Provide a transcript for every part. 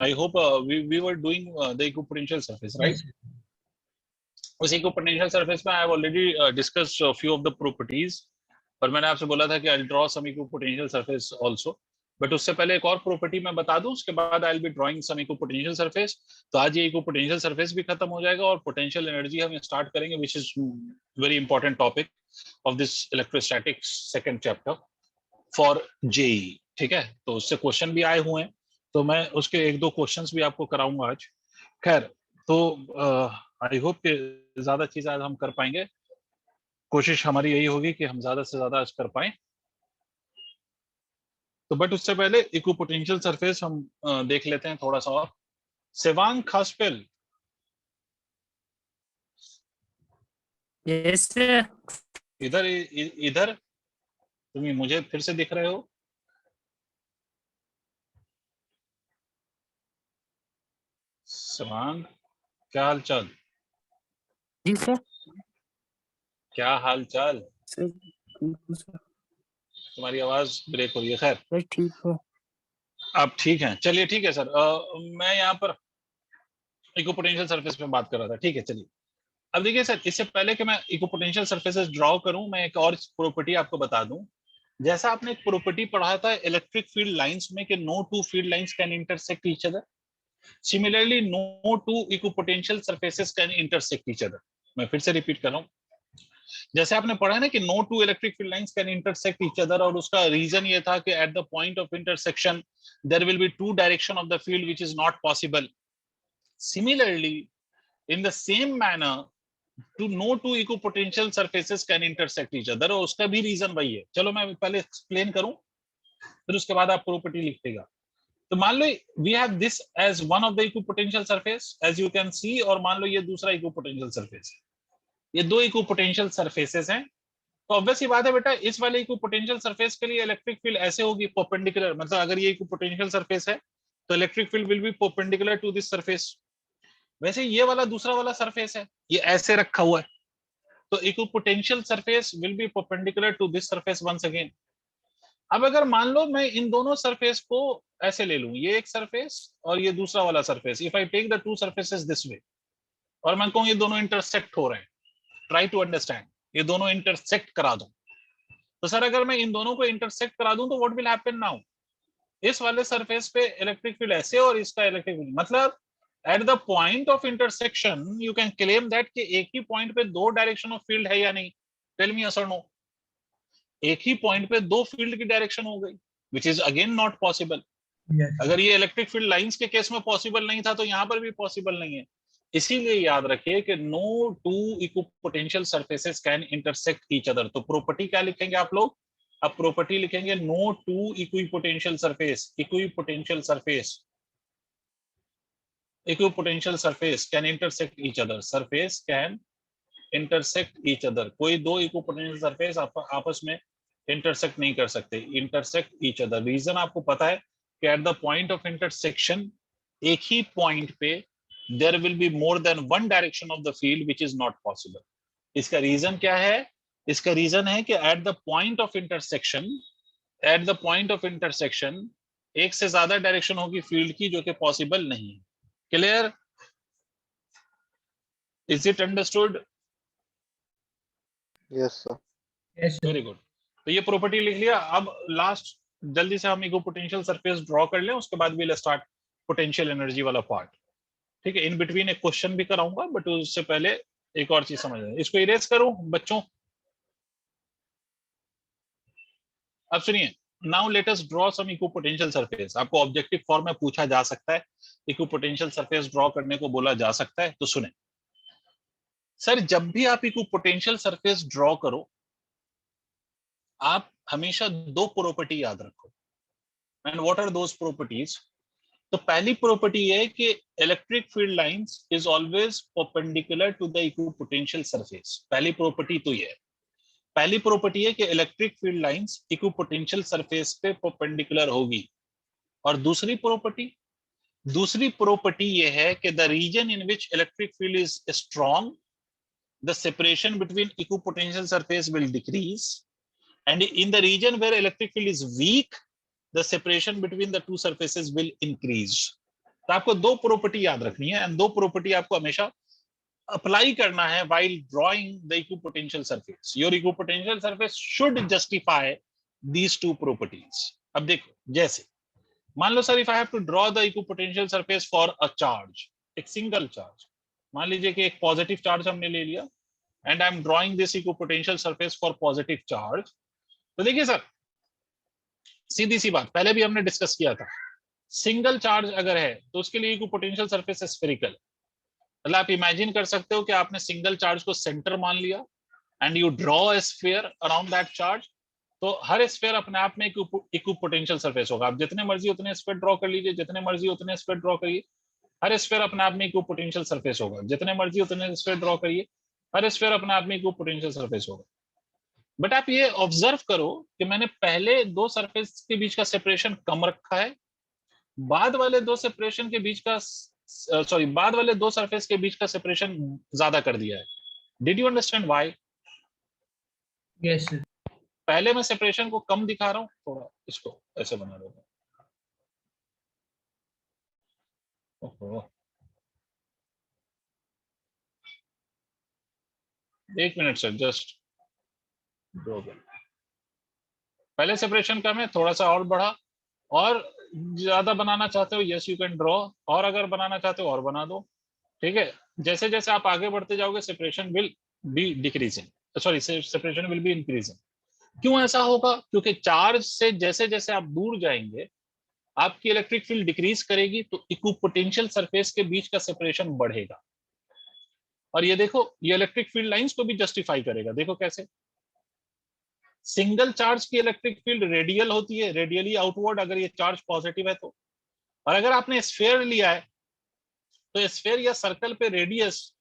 I hope we were doing the equipotential surface, right? Yes. उस equipotential surface में I have already discussed a few of the properties, और मैंने आपसे बोला था कि I'll draw some equipotential surface also. But उससे पहले एक और प्रॉपर्टी मैं बता दूं, उसके बाद I will be drawing some equipotential surface. तो आज ये इक्विपोटेंशियल सरफेस भी खत्म हो जाएगा और पोटेंशियल एनर्जी हम स्टार्ट करेंगे, which is very important topic of this electrostatics second chapter for JEE. ठीक है, तो उससे क्वेश्चन भी आए हुए हैं, तो मैं उसके एक दो क्वेश्चंस भी आपको कराऊंगा आज. खैर, तो आई होप कि ज्यादा चीज आज हम कर पाएंगे. कोशिश हमारी यही होगी कि हम ज्यादा से ज्यादा आज कर पाए. तो बट उससे पहले इक्विपोटेंशियल सरफेस हम देख लेते हैं थोड़ा सा. और सेवांग खासपेल, यस सर. इधर इधर तुम मुझे फिर से दिख रहे हो? सेवांग, क्या हाल चाल? जी सर. क्या हाल चाल? सर सर तुम्हारी आवाज ब्रेक हो रही है. खैर, ठीक हो. आप ठीक हैं? चलिए ठीक है सर. मैं यहाँ पर इक्विपोटेंशियल सरफेस पे बात कर रहा था. ठीक है, चलिए. अब देखिए सर, इससे पहले कि मैं इक्विपोटेंशियल सरफेसेस ड्रॉ करूं, मैं एक और प्रॉपर्टी आपको बता दूं. जैसा आपने एक प्रॉपर्टी पढ़ा था इलेक्ट्रिक फील्ड लाइंस में कि no two field lines can intersect each other. Similarly no two equipotential surfaces can intersect each other. मैं फिर से रिपीट कर रहा हूं. जैसे आपने पढ़ा है ना कि no two electric field lines can intersect each other, और उसका रीजन ये था कि at the point of intersection there will be two direction of the field which is not possible. Similarly in the same manner to no two equipotential surfaces can intersect each other, और उसका भी reason वही है. चलो मैं पहले explain करूं, फिर उसके बाद आप प्रॉपर्टी लिखिएगा. तो मान लो we have this as one of the equipotential surface as you can see, और मान लो ये दूसरा इक्विपोटेंशियल सरफेस है. ये दो इक्विपोटेंशियल सरफेसेस हैं. तो ऑब्वियस ही बात है बेटा, इस वाले इक्विपोटेंशियल सरफेस के लिए इलेक्ट्रिक फील्ड ऐसे होगी परपेंडिकुलर. मतलब अगर ये इक्विपोटेंशियल सरफेस है तो electric field will be perpendicular to this surface. वैसे ये वाला दूसरा वाला सरफेस है, ये ऐसे रखा हुआ है, तो equipotential surface will be perpendicular to this surface once again. अब अगर मान लो मैं इन दोनों सरफेस को ऐसे ले लूं, ये एक सरफेस और ये दूसरा वाला surface, if I take the two surfaces this way, और मैं कहूं ये दोनों इंटरसेक्ट हो रहे हैं, ट्राई टू अंडरस्टैंड, ये दोनों इंटरसेक्ट करा दूं. तो सर अगर मैं इन दोनों को इंटरसेक्ट करा दूं तो व्हाट विल हैपन नाउ? इस वाले सरफेस पे इलेक्ट्रिक फील्ड ऐसे और इसका इलेक्ट्रिक फील्ड, मतलब eight the point of intersection you can claim that कि एक ही पॉइंट पे दो डायरेक्शन ऑफ फील्ड है या नहीं. टेल मी यस और नो. एक ही पॉइंट पे दो फील्ड की डायरेक्शन हो गई, which is again not possible. Yes. अगर ये इलेक्ट्रिक फील्ड लाइंस के केस में पॉसिबल नहीं था तो यहां पर भी पॉसिबल नहीं है. इसीलिए याद रखिए कि no two equipotential surfaces can intersect each other. तो प्रॉपर्टी क्या लिखेंगे आप लोग? अब प्रॉपर्टी लिखेंगे no two equipotential surface, equipotential surface, equipotential surface can intersect each other. Surface can intersect each other. कोई दो equipotential surface आपस में intersect नहीं कर सकते. intersect each other. Reason आपको पता है कि at the point of intersection एक ही point पे there will be more than one direction of the field which is not possible. इसका reason क्या है? इसका reason है कि at the point of intersection, at the point of intersection एक से ज्यादा डायरेक्शन होगी फील्ड की जो कि पॉसिबल नहीं है. Clear? Is it understood? Yes, sir. Yes, sir. Very good. तो ये प्रॉपर्टी लिख लिया. अब लास्ट जल्दी से हम इक्विपोटेंशियल सरफेस ड्रॉ कर लें, उसके बाद we'll स्टार्ट पोटेंशियल एनर्जी वाला पार्ट. ठीक है, इन बिटवीन एक क्वेश्चन भी कराऊंगा, बट उससे पहले एक और चीज समझ लें. इसको इरेज करूं बच्चों? अब सुनिए, now let us draw some equipotential surface. आपको ऑब्जेक्टिव फॉर्म में पूछा जा सकता है, इक्विपोटेंशियल सरफेस ड्रॉ करने को बोला जा सकता है. तो सुने सर, जब भी आप इक्विपोटेंशियल सरफेस ड्रॉ करो, आप हमेशा दो प्रॉपर्टी याद रखो. And what are those properties? तो पहली प्रॉपर्टी है कि electric field lines is always perpendicular to the equipotential surface. पहली प्रॉपर्टी तो ये है. पहली प्रॉपर्टी है कि electric field lines equipotential surface पे परपेंडिकुलर होगी. और दूसरी प्रॉपर्टी ये है कि the region in which electric field is strong, the separation between equipotential surface will decrease, and in the region where electric field is weak, the separation between the two surfaces will increase. तो आपको दो property याद रखनी है, and दो property आपको हमेशा apply करना है while drawing the equipotential surface. Your equipotential surface should justify these two properties. अब देखो, जैसे मान लो sir, if I have to draw the equipotential surface for a charge, एक सिंगल चार्ज, मान लीजिए कि एक पॉजिटिव चार्ज हमने ले लिया, and I am drawing this equipotential surface for positive charge. तो देखिए सर, सीधी सी बात, पहले भी हमने डिस्कस किया था, सिंगल चार्ज अगर है तो उसके लिए इक्विपोटेंशियल सरफेस स्फेरिकल। मतलब आप इमेजिन कर सकते हो कि आपने सिंगल चार्ज को सेंटर मान लिया and you draw a sphere around that charge, तो हर स्फीयर अपने आप में इक्विपोटेंशियल सरफेस होगा। आप जितने मर्जी उतने स्फीयर ड्रॉ कर लीजिए, जितने मर्जी उतने स्फीयर ड्रॉ करिए, हर स्फीयर अपने आप में इक्विपोटेंशियल सरफेस होगा। जितने मर्जी उतने स्फीयर ड्रॉ करिए, हर स्फीयर अपने आप में इक्विपोटेंशियल सरफेस होगा। बट आप ये ऑब्जर्व करो कि मैंने पहले दो सरफेस के बीच का सेपरेशन कम रखा है, बाद वाले दो सेपरेशन के बीच का बाद वाले दो सरफेस के बीच का सेपरेशन ज्यादा कर दिया है। Did you understand why? Yes sir. पहले मैं सेपरेशन को कम दिखा रहा हूं, थोड़ा इसको ऐसे बना देता हूं। एक मिनट सर, जस्ट पहले सेपरेशन कम है, थोड़ा सा और बढ़ा, और ज्यादा बनाना चाहते हो, यस यू कैन ड्रॉ, और अगर बनाना चाहते हो और बना दो। ठीक है, जैसे जैसे आप आगे बढ़ते जाओगे separation will be decreasing, sorry separation will be increasing. क्यों ऐसा होगा? क्योंकि चार्ज से जैसे जैसे आप दूर जाएंगे आपकी इलेक्ट्रिक फील्ड डिक्रीज करेगी, तो इक्विपोटेंशियल सरफेस के बीच का सेपरेशन बढ़ेगा। और ये देखो, ये इलेक्ट्रिक फील्ड लाइंस को भी जस्टिफाई करेगा। देखो कैसे, सिंगल चार्ज की इलेक्ट्रिक फील्ड रेडियल होती है, रेडियली आउटवर्ड, अगर ये चार्ज पॉजिटिव है तो। और अगर आपने स्फीयर लिया है तो स्फीयर या सर्कल पे रेडियस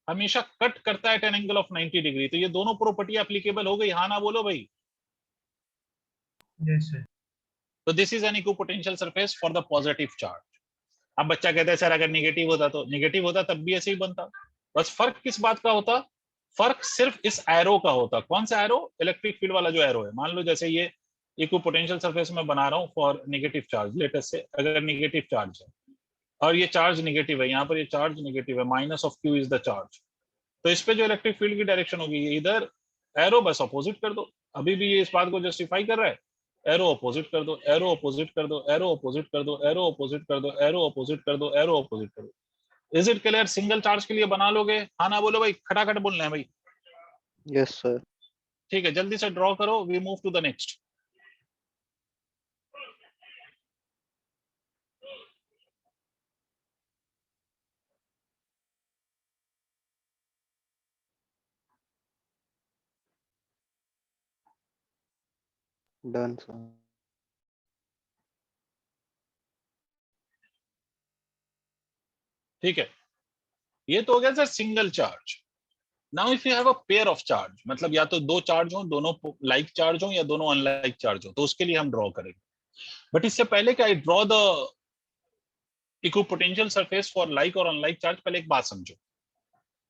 हमेशा कट करता है at an angle of 90 degree. तो ये दोनों प्रॉपर्टी एप्लीकेबल हो गई, हाँ ना बोलो भाई? Yes sir. तो this is an equipotential surface for the positive charge. अब बच्चा कहता है सर अगर निगेटिव होता तो, निगेटिव होता तब भी ऐसे ही बनता। बस फर्क किस बात का होता? फर्क सिर्फ इस एरो का होता। कौन सा एरो? इलेक्ट्रिक फील्ड वाला जो एरो है। मान लो जैसे ये इक्विपोटेंशियल सरफेस में बना रहा हूँ फॉर नेगेटिव चार्ज, लेटेस्ट से अगर नेगेटिव चार्ज है और ये चार्ज नेगेटिव है, यहाँ पर ये चार्ज नेगेटिव है, minus of Q is the charge, तो इस पे जो इलेक्ट्रिक फील्ड की डायरेक्शन होगी ये इधर, एरो बस अपोजिट कर दो। अभी भी ये इस बात को जस्टिफाई कर रहा है, एरो अपोजिट कर दो, एरो अपोजिट कर दो, एरो अपोजिट कर दो, एरो अपोजिट कर दो, एरो अपोजिट कर दो, एरो अपोजिट कर दो। Is it clear? Single charge के लिए बना लोगे? हाँ ना बोलो भाई, खटाखट बोलना है भाई। Yes sir. ठीक है, जल्दी से ड्रॉ करो, we move to the next. Done sir. ठीक है, ये तो हो गया sir single charge. Now if you have a pair of charge, मतलब या तो दो चार्ज हो, दोनों लाइक चार्ज हो या दोनों अनलाइक चार्ज हो, तो उसके लिए हम ड्रॉ करेंगे। बट इससे पहले कि I draw the equipotential surface for like और अनलाइक चार्ज, पहले एक बात समझो।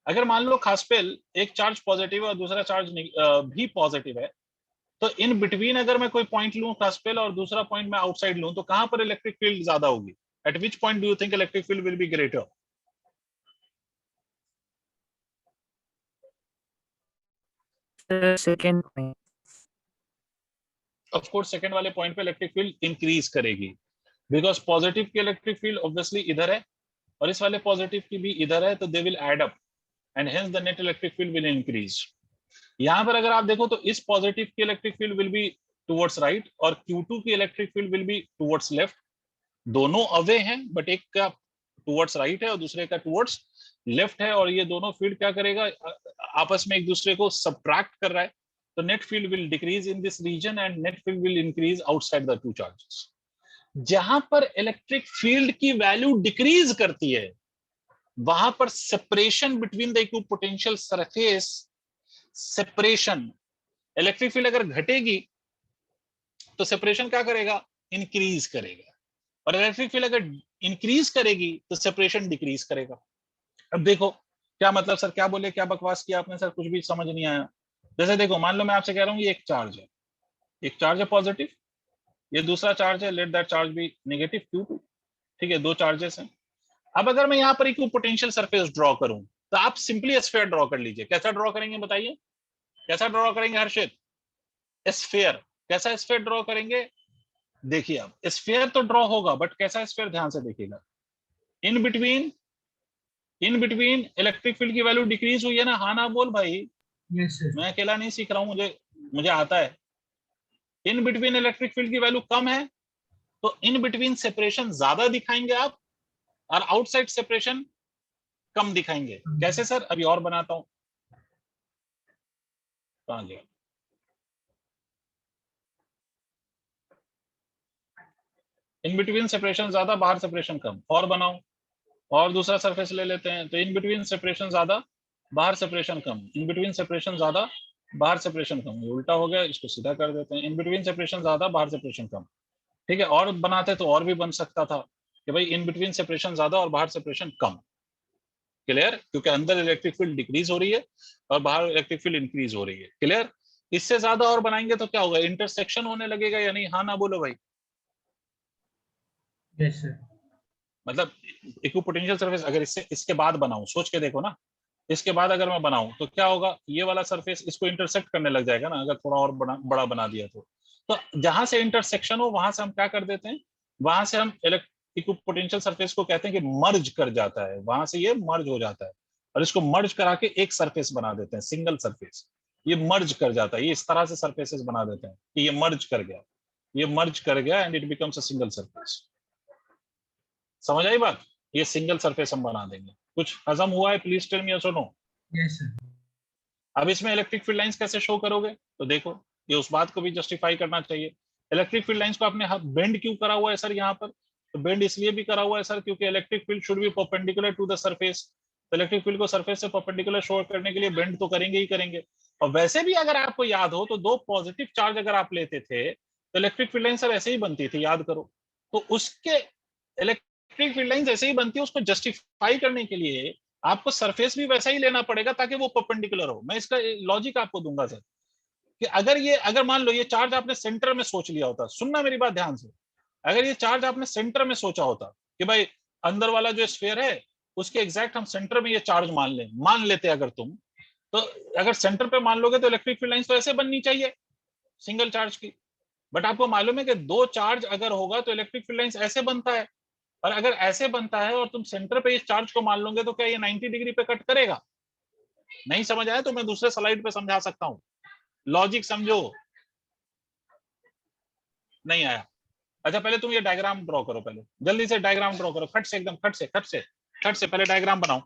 अगर मान लो खास पे एक चार्ज पॉजिटिव है और दूसरा चार्ज भी पॉजिटिव है, तो इन बिटवीन अगर मैं कोई पॉइंट लूं खासपेल और दूसरा पॉइंट मैं आउटसाइड लूं, तो कहां पर इलेक्ट्रिक फील्ड ज्यादा होगी? Eight which point do you think electric field will be greater? Second point. Of course second वाले पॉइंट पे इलेक्ट्रिक फील्ड इंक्रीज करेगी, बिकॉज पॉजिटिव की इलेक्ट्रिक फील्ड ऑब्वियसली इधर है और इस वाले पॉजिटिव की भी इधर है, तो they will add up and hence the net electric field will increase. यहां पर अगर आप देखो तो इस पॉजिटिव की electric field will be towards right और Q2 की electric field will be towards left. दोनों अवे हैं, बट एक का टुवर्ड्स राइट है और दूसरे का टुवर्ड्स लेफ्ट है, और ये दोनों फील्ड क्या करेगा? आपस में एक दूसरे को सब्ट्रैक्ट कर रहा है, तो net field will decrease in this region and net field will increase outside the two charges. जहां पर इलेक्ट्रिक फील्ड की वैल्यू डिक्रीज करती है, वहां पर separation between the equipotential surface, separation, electric field अगर घटेगी तो सेपरेशन क्या करेगा? इंक्रीज करेगा। और इलेक्ट्रिक फील्ड अगर इंक्रीज करेगी तो सेपरेशन डिक्रीज करेगा। अब देखो क्या मतलब सर, क्या बोले, क्या बकवास किया आपने सर, कुछ भी समझ नहीं आया। जैसे देखो, मान लो मैं आपसे कह रहा हूँ ये एक चार्ज है, एक चार्ज है पॉजिटिव, ये दूसरा चार्ज है, let that charge be negative Q2। ठीक है, दो चार्जेस हैं। अब अगर मैं यहाँ पर इक्विपोटेंशियल सरफेस ड्रॉ करूं तो आप सिंपली स्फीयर ड्रॉ कर लीजिए। कैसा ड्रॉ करेंगे बताइए, कैसा ड्रॉ करेंगे हर्षित? स्फीयर। कैसा स्फीयर ड्रॉ करेंगे? देखिए अब स्फीयर तो ड्रॉ होगा, बट कैसा स्फीयर, ध्यान से देखिएगा। इन बिटवीन इलेक्ट्रिक फील्ड की वैल्यू डिक्रीज हुई है ना? हाँ ना बोल भाई। Yes, sir. मैं अकेला नहीं सीख रहा हूं, मुझे आता है। इन बिटवीन इलेक्ट्रिक फील्ड की वैल्यू कम है, तो इन बिटवीन सेपरेशन ज्यादा दिखाएंगे आप, और आउटसाइड सेपरेशन कम दिखाएंगे। कैसे सर? अभी और बनाता हूं। कहां गया? इन बिटवीन सेपरेशन ज्यादा, बाहर सेपरेशन कम। और बनाओ, और दूसरा सरफेस ले लेते हैं। तो इन बिटवीन सेपरेशन ज्यादा, बाहर separation come. In between separation ज्यादा, बाहर सेपरेशन कम। ये उल्टा हो गया, इसको सीधा कर देते हैं। इन बिटवीन सेपरेशन ज्यादा, बाहर सेपरेशन कम। ठीक है, और बनाते तो और भी बन सकता था कि भाई इन बिटवीन सेपरेशन ज्यादा और बाहर सेपरेशन कम। क्लियर? क्योंकि अंदर इलेक्ट्रिक फील्ड डिक्रीज हो रही है और बाहर इलेक्ट्रिक फील्ड इंक्रीज हो रही है। क्लियर? इससे ज्यादा और बनाएंगे तो क्या होगा? इंटरसेक्शन होने लगेगा या नहीं? हाँ ना बोलो भाई। Yes, sir. मतलब इक्विपोटेंशियल सरफेस अगर इसके बाद बनाऊं, सोच के देखो ना, इसके बाद अगर मैं बनाऊं तो क्या होगा? ये वाला सरफेस इसको इंटरसेक्ट करने लग जाएगा ना, अगर थोड़ा और बड़ा बना दिया तो जहां से इंटरसेक्शन हो वहां से हम क्या कर देते हैं? वहां से हम इक्विपोटेंशियल सरफेस को कहते हैं कि मर्ज कर जाता है, वहां से ये मर्ज हो जाता है, और इसको मर्ज करा के एक सरफेस बना देते हैं, सिंगल सरफेस। ये मर्ज कर जाता है, ये इस तरह से सरफेसेस बना देते हैं कि ये मर्ज कर गया, ये मर्ज कर गया, and it becomes a single surface. समझ आई बात? ये सिंगल सरफेस हम बना देंगे। कुछ हजम हुआ है? प्लीज टेल मी यस और नो। Yes, sir. अब इसमें इलेक्ट्रिक फील्ड लाइंस कैसे शो करोगे? तो देखो, ये उस बात को भी जस्टिफाई करना चाहिए। इलेक्ट्रिक फील्ड लाइंस को आपने बेंड क्यों करा हुआ है सर यहाँ पर? तो बेंड इसलिए भी करा हुआ है सर क्योंकि electric field should be perpendicular to the surface. तो इलेक्ट्रिक फील्ड को सरफेस से परपेंडिकुलर शो करने के लिए बेंड तो करेंगे ही करेंगे। और वैसे भी अगर आपको याद हो तो दो पॉजिटिव चार्ज अगर आप लेते थे तो इलेक्ट्रिक फील्ड लाइन सर ऐसे ही बनती थी, याद करो। तो उसके इलेक्ट्रिक फील्ड लाइन ऐसे ही बनती है, उसको जस्टिफाई करने के लिए आपको सरफेस भी वैसा ही लेना पड़ेगा ताकि वो परपेंडिकुलर हो। मैं इसका लॉजिक आपको दूंगा सर, कि अगर मान लो ये चार्ज आपने सेंटर में सोच लिया होता, सुनना मेरी बात ध्यान से, अगर ये चार्ज आपने सेंटर में सोचा होता कि भाई अंदर वाला जो स्फीयर है उसके एग्जैक्ट हम सेंटर में ये चार्ज मान लेते अगर तुम, तो अगर सेंटर पे मान लोगे तो इलेक्ट्रिक फील्ड लाइंस तो ऐसे बननी चाहिए सिंगल चार्ज की। बट आपको मालूम है कि दो चार्ज अगर होगा तो इलेक्ट्रिक फील्ड लाइंस ऐसे बनता है, और अगर ऐसे बनता है और तुम सेंटर पे इस चार्ज को मान लोगे तो क्या ये 90 डिग्री पे कट करेगा? नहीं समझ आया तो मैं दूसरे स्लाइड पे समझा सकता हूं, लॉजिक समझो। नहीं आया? अच्छा पहले तुम ये डायग्राम ड्रॉ करो, पहले जल्दी से डायग्राम ड्रॉ करो, खट से एकदम, खट से पहले डायग्राम बनाओ।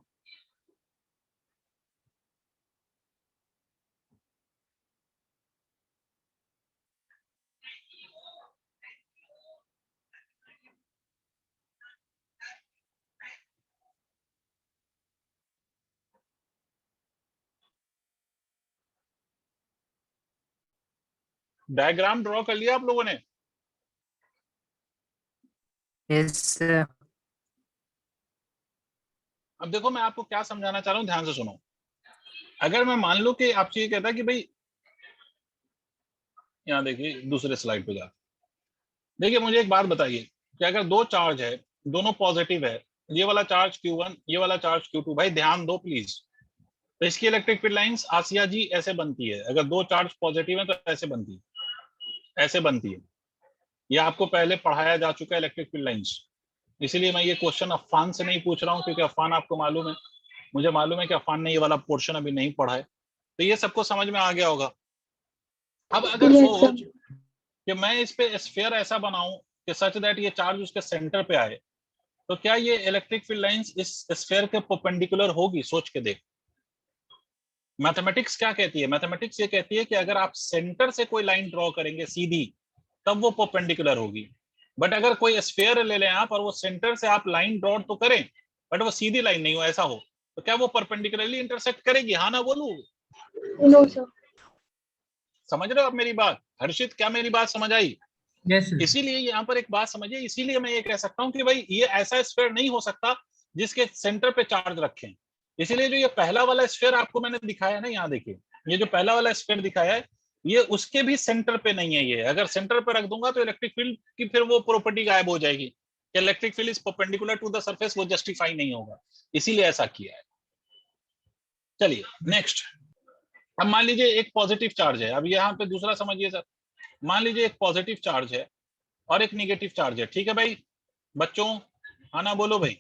डायग्राम ड्रॉ कर लिया आप लोगों ने? Yes sir. अब देखो मैं आपको क्या समझाना चाह रहा हूं, ध्यान से सुनो। अगर मैं मान लो कि आपसे ये कहता कि भाई, यहाँ देखिए दूसरे स्लाइड पे जाते, देखिए मुझे एक बात बताइए कि अगर दो चार्ज है, दोनों पॉजिटिव है, ये वाला चार्ज Q1, ये वाला चार्ज Q2, भाई ध्यान दो प्लीज। तो इसकी इलेक्ट्रिक फील्ड लाइंस आसिया जी ऐसे बनती है, अगर दो चार्ज पॉजिटिव है तो ऐसे बनती है, ऐसे बनती है। ये आपको पहले पढ़ाया जा चुका है इलेक्ट्रिक फील्ड लाइंस, इसीलिए मैं ये क्वेश्चन अफान से नहीं पूछ रहा हूँ, क्योंकि अफान आपको मालूम है, मुझे मालूम है कि अफान ने ये वाला पोर्शन अभी नहीं पढ़ा है, तो ये सबको समझ में आ गया होगा। अब अगर सोच कि मैं इस पे स्फीयर ऐसा बनाऊं कि सच दैट ये चार्ज उसके सेंटर पे आए, तो क्या ये इलेक्ट्रिक फील्ड लाइंस इस स्फीयर के परपेंडिकुलर होगी? सोच के देख। मैथमेटिक्स क्या कहती है? मैथमेटिक्स ये कहती है कि अगर आप सेंटर से कोई लाइन ड्रॉ करेंगे सीधी, तब वो परपेंडिकुलर होगी। बट अगर कोई स्फीयर ले लें आप और वो सेंटर से आप लाइन ड्रॉ तो करें, बट वो सीधी लाइन नहीं हो, ऐसा हो, तो क्या वो परपेंडिकुलरली इंटरसेक्ट करेगी? हाँ ना बोलू? No sir. समझ रहे हो आप मेरी बात? हर्षित क्या मेरी बात समझ आई? Yes, sir. इसीलिए यहाँ पर एक बात समझिए, इसीलिए मैं ये कह सकता हूँ कि भाई ये ऐसा स्फीयर नहीं हो सकता जिसके सेंटर पे चार्ज रखें। इसीलिए जो ये पहला वाला स्फीयर आपको मैंने दिखाया ना, यहाँ देखिए, ये जो पहला वाला स्फीयर दिखाया है, ये उसके भी सेंटर पे नहीं है। ये अगर सेंटर पे रख दूंगा तो इलेक्ट्रिक फील्ड की फिर वो प्रॉपर्टी गायब हो जाएगी। Electric field is perpendicular to the surface, वो जस्टिफाई नहीं होगा, इसीलिए ऐसा किया है। चलिए नेक्स्ट, अब मान लीजिए एक पॉजिटिव चार्ज है, अब यहाँ पे दूसरा समझिए सर, मान लीजिए एक पॉजिटिव चार्ज है और एक निगेटिव चार्ज है, ठीक है भाई बच्चों, आना बोलो भाई।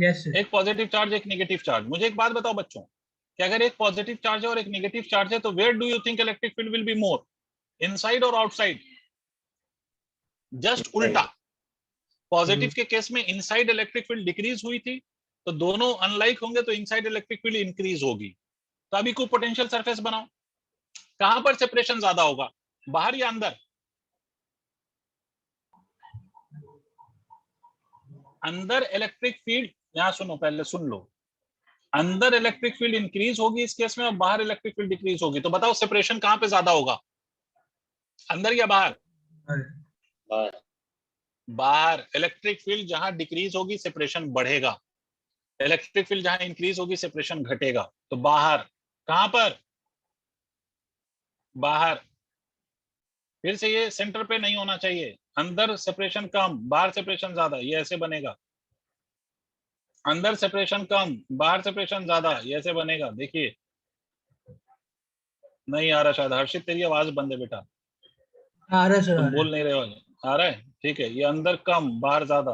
Yes sir. एक पॉजिटिव चार्ज एक निगेटिव चार्ज, मुझे एक बात बताओ बच्चों, कि अगर एक पॉजिटिव चार्ज है और एक निगेटिव चार्ज है तो where do you think electric field will be more, inside और आउटसाइड? जस्ट उल्टा, पॉजिटिव के केस में इनसाइड इलेक्ट्रिक फील्ड डिक्रीज हुई थी, तो दोनों अनलाइक होंगे तो इनसाइड इलेक्ट्रिक फील्ड इंक्रीज होगी। तो अभी को पोटेंशियल सरफेस बनाओ, कहां पर सेपरेशन ज्यादा होगा, बाहर या अंदर? अंदर इलेक्ट्रिक फील्ड, यहां सुनो पहले सुन लो, अंदर इलेक्ट्रिक फील्ड इंक्रीज होगी इस केस में और बाहर इलेक्ट्रिक फील्ड डिक्रीज होगी, तो बताओ सेपरेशन कहां पे ज्यादा होगा, अंदर या बाहर? बाहर। इलेक्ट्रिक फील्ड जहां डिक्रीज होगी सेपरेशन बढ़ेगा, इलेक्ट्रिक फील्ड जहां इंक्रीज होगी सेपरेशन घटेगा, तो बाहर। कहां पर? बाहर। फिर से ये सेंटर पे नहीं होना चाहिए, अंदर सेपरेशन कम बाहर सेपरेशन ज्यादा, ये ऐसे बनेगा, अंदर सेपरेशन कम बाहर सेपरेशन ज्यादा, ये ऐसे बनेगा। देखिए नहीं आ रहा शायद, हर्षित तेरी आवाज बंद है बेटा, आ रहा है सर, तुम बोल नहीं रहे हो। आ रहा है, ठीक है, ये अंदर कम बाहर ज्यादा,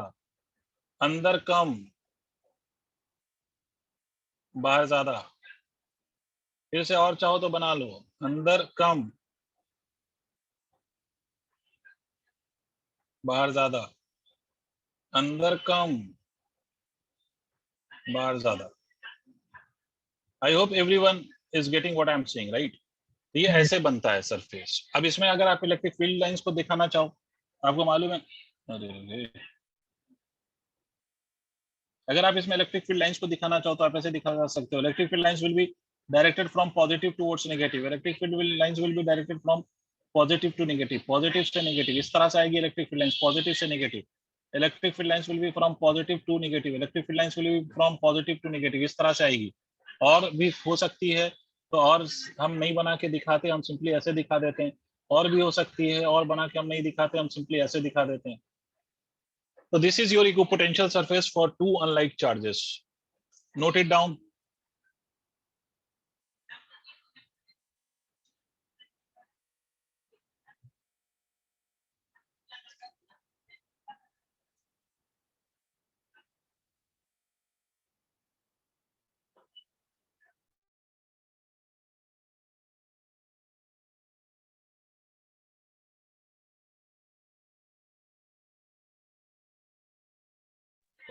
अंदर कम बाहर ज्यादा। फिर से और चाहो तो बना लो, अंदर कम बाहर ज्यादा, अंदर कम बाहर ज्यादा। I hope everyone is getting what I am saying, right? ये ऐसे बनता है सरफेस। अब इसमें अगर आप इलेक्ट्रिक फील्ड लाइंस को दिखाना चाहो, आपको मालूम है, अगर आप इसमें इलेक्ट्रिक फील्ड लाइंस को दिखाना चाहो तो आप ऐसे दिखा सकते हो, electric field lines will be directed from positive towards negative, electric field lines will be directed from positive to negative, positive से नेगेटिव, इस तरह से आएगी इलेक्ट्रिक फील्ड लाइंस, पॉजिटिव से negative, electric field lines will be from positive to negative, electric field lines will be from positive to negative, इस तरह से आएगी। और भी हो सकती है, तो और हम नहीं बना के दिखाते, हम सिंपली ऐसे दिखा देते हैं, और भी हो सकती है, और बना के हम नहीं दिखाते, हम सिंपली ऐसे दिखा देते हैं। So this is your equipotential surface for two unlike charges. Note it down.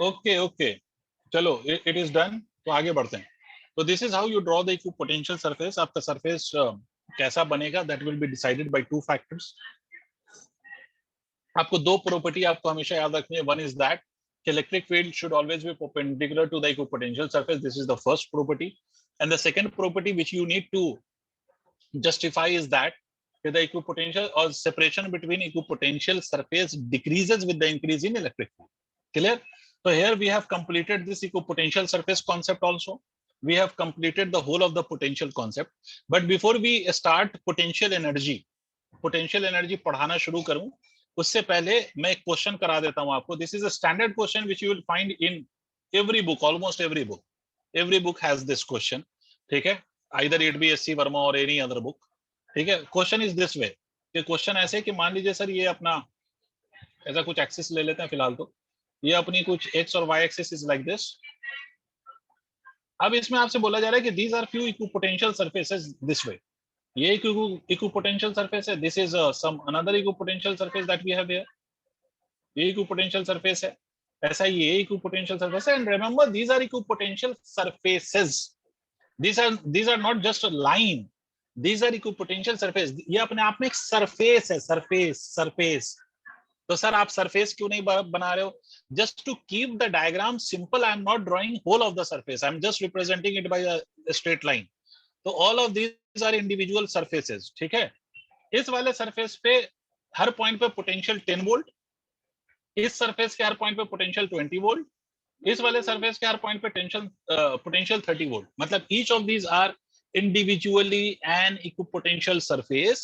Okay. चलो, it is done. तो आगे बढ़ते हैं। तो this is how you draw the equipotential surface. आपका surface कैसा बनेगा, that will be decided by two factors. आपको दो प्रॉपर्टी आपको हमेशा याद रखनी है. One is that electric field should always be perpendicular to the equipotential surface. This is the first property. And the second property which you need to justify is that the equipotential or separation between equipotential surface decreases with the increase in electric field. Clear? So here we have completed this equipotential surface concept also. We have completed the whole of the potential concept. But before we start potential energy पढ़ाना शुरू करूं, उससे पहले मैं एक question करा देता हूं आपको. This is a standard question which you will find in every book, almost every book. Every book has this question. ठीक है? Either it be SC Verma or any other book. ठीक है? Question is this way. कि question ऐसे कि मान लीजिए sir ये अपना ऐसा कुछ एक्सिस ले लेते हैं फिलहाल, तो ये अपनी कुछ x और y axis is like this. अब इसमें आपसे बोला जा रहा है कि these are few equipotential surfaces this way. ये equipotential surface है. This is some another equipotential surface that we have here. ये equipotential surface है. ऐसा ही ये equipotential surface है. And remember, these are equipotential surfaces. These are not just a line. These are equipotential surface. ये अपने आप में एक surface है. surface. तो सर आप surface क्यों नहीं बना रहे हो? Just to keep the diagram simple, I am not drawing whole of the surface. I am just representing it by a straight line. तो all of these are individual surfaces. ठीक है? इस वाले surface पे हर point पे potential 10 volt, इस surface के हर point पे potential 20 volt, इस वाले surface के हर point पे potential 30 volt. मतलब each of these are individually an equipotential surface,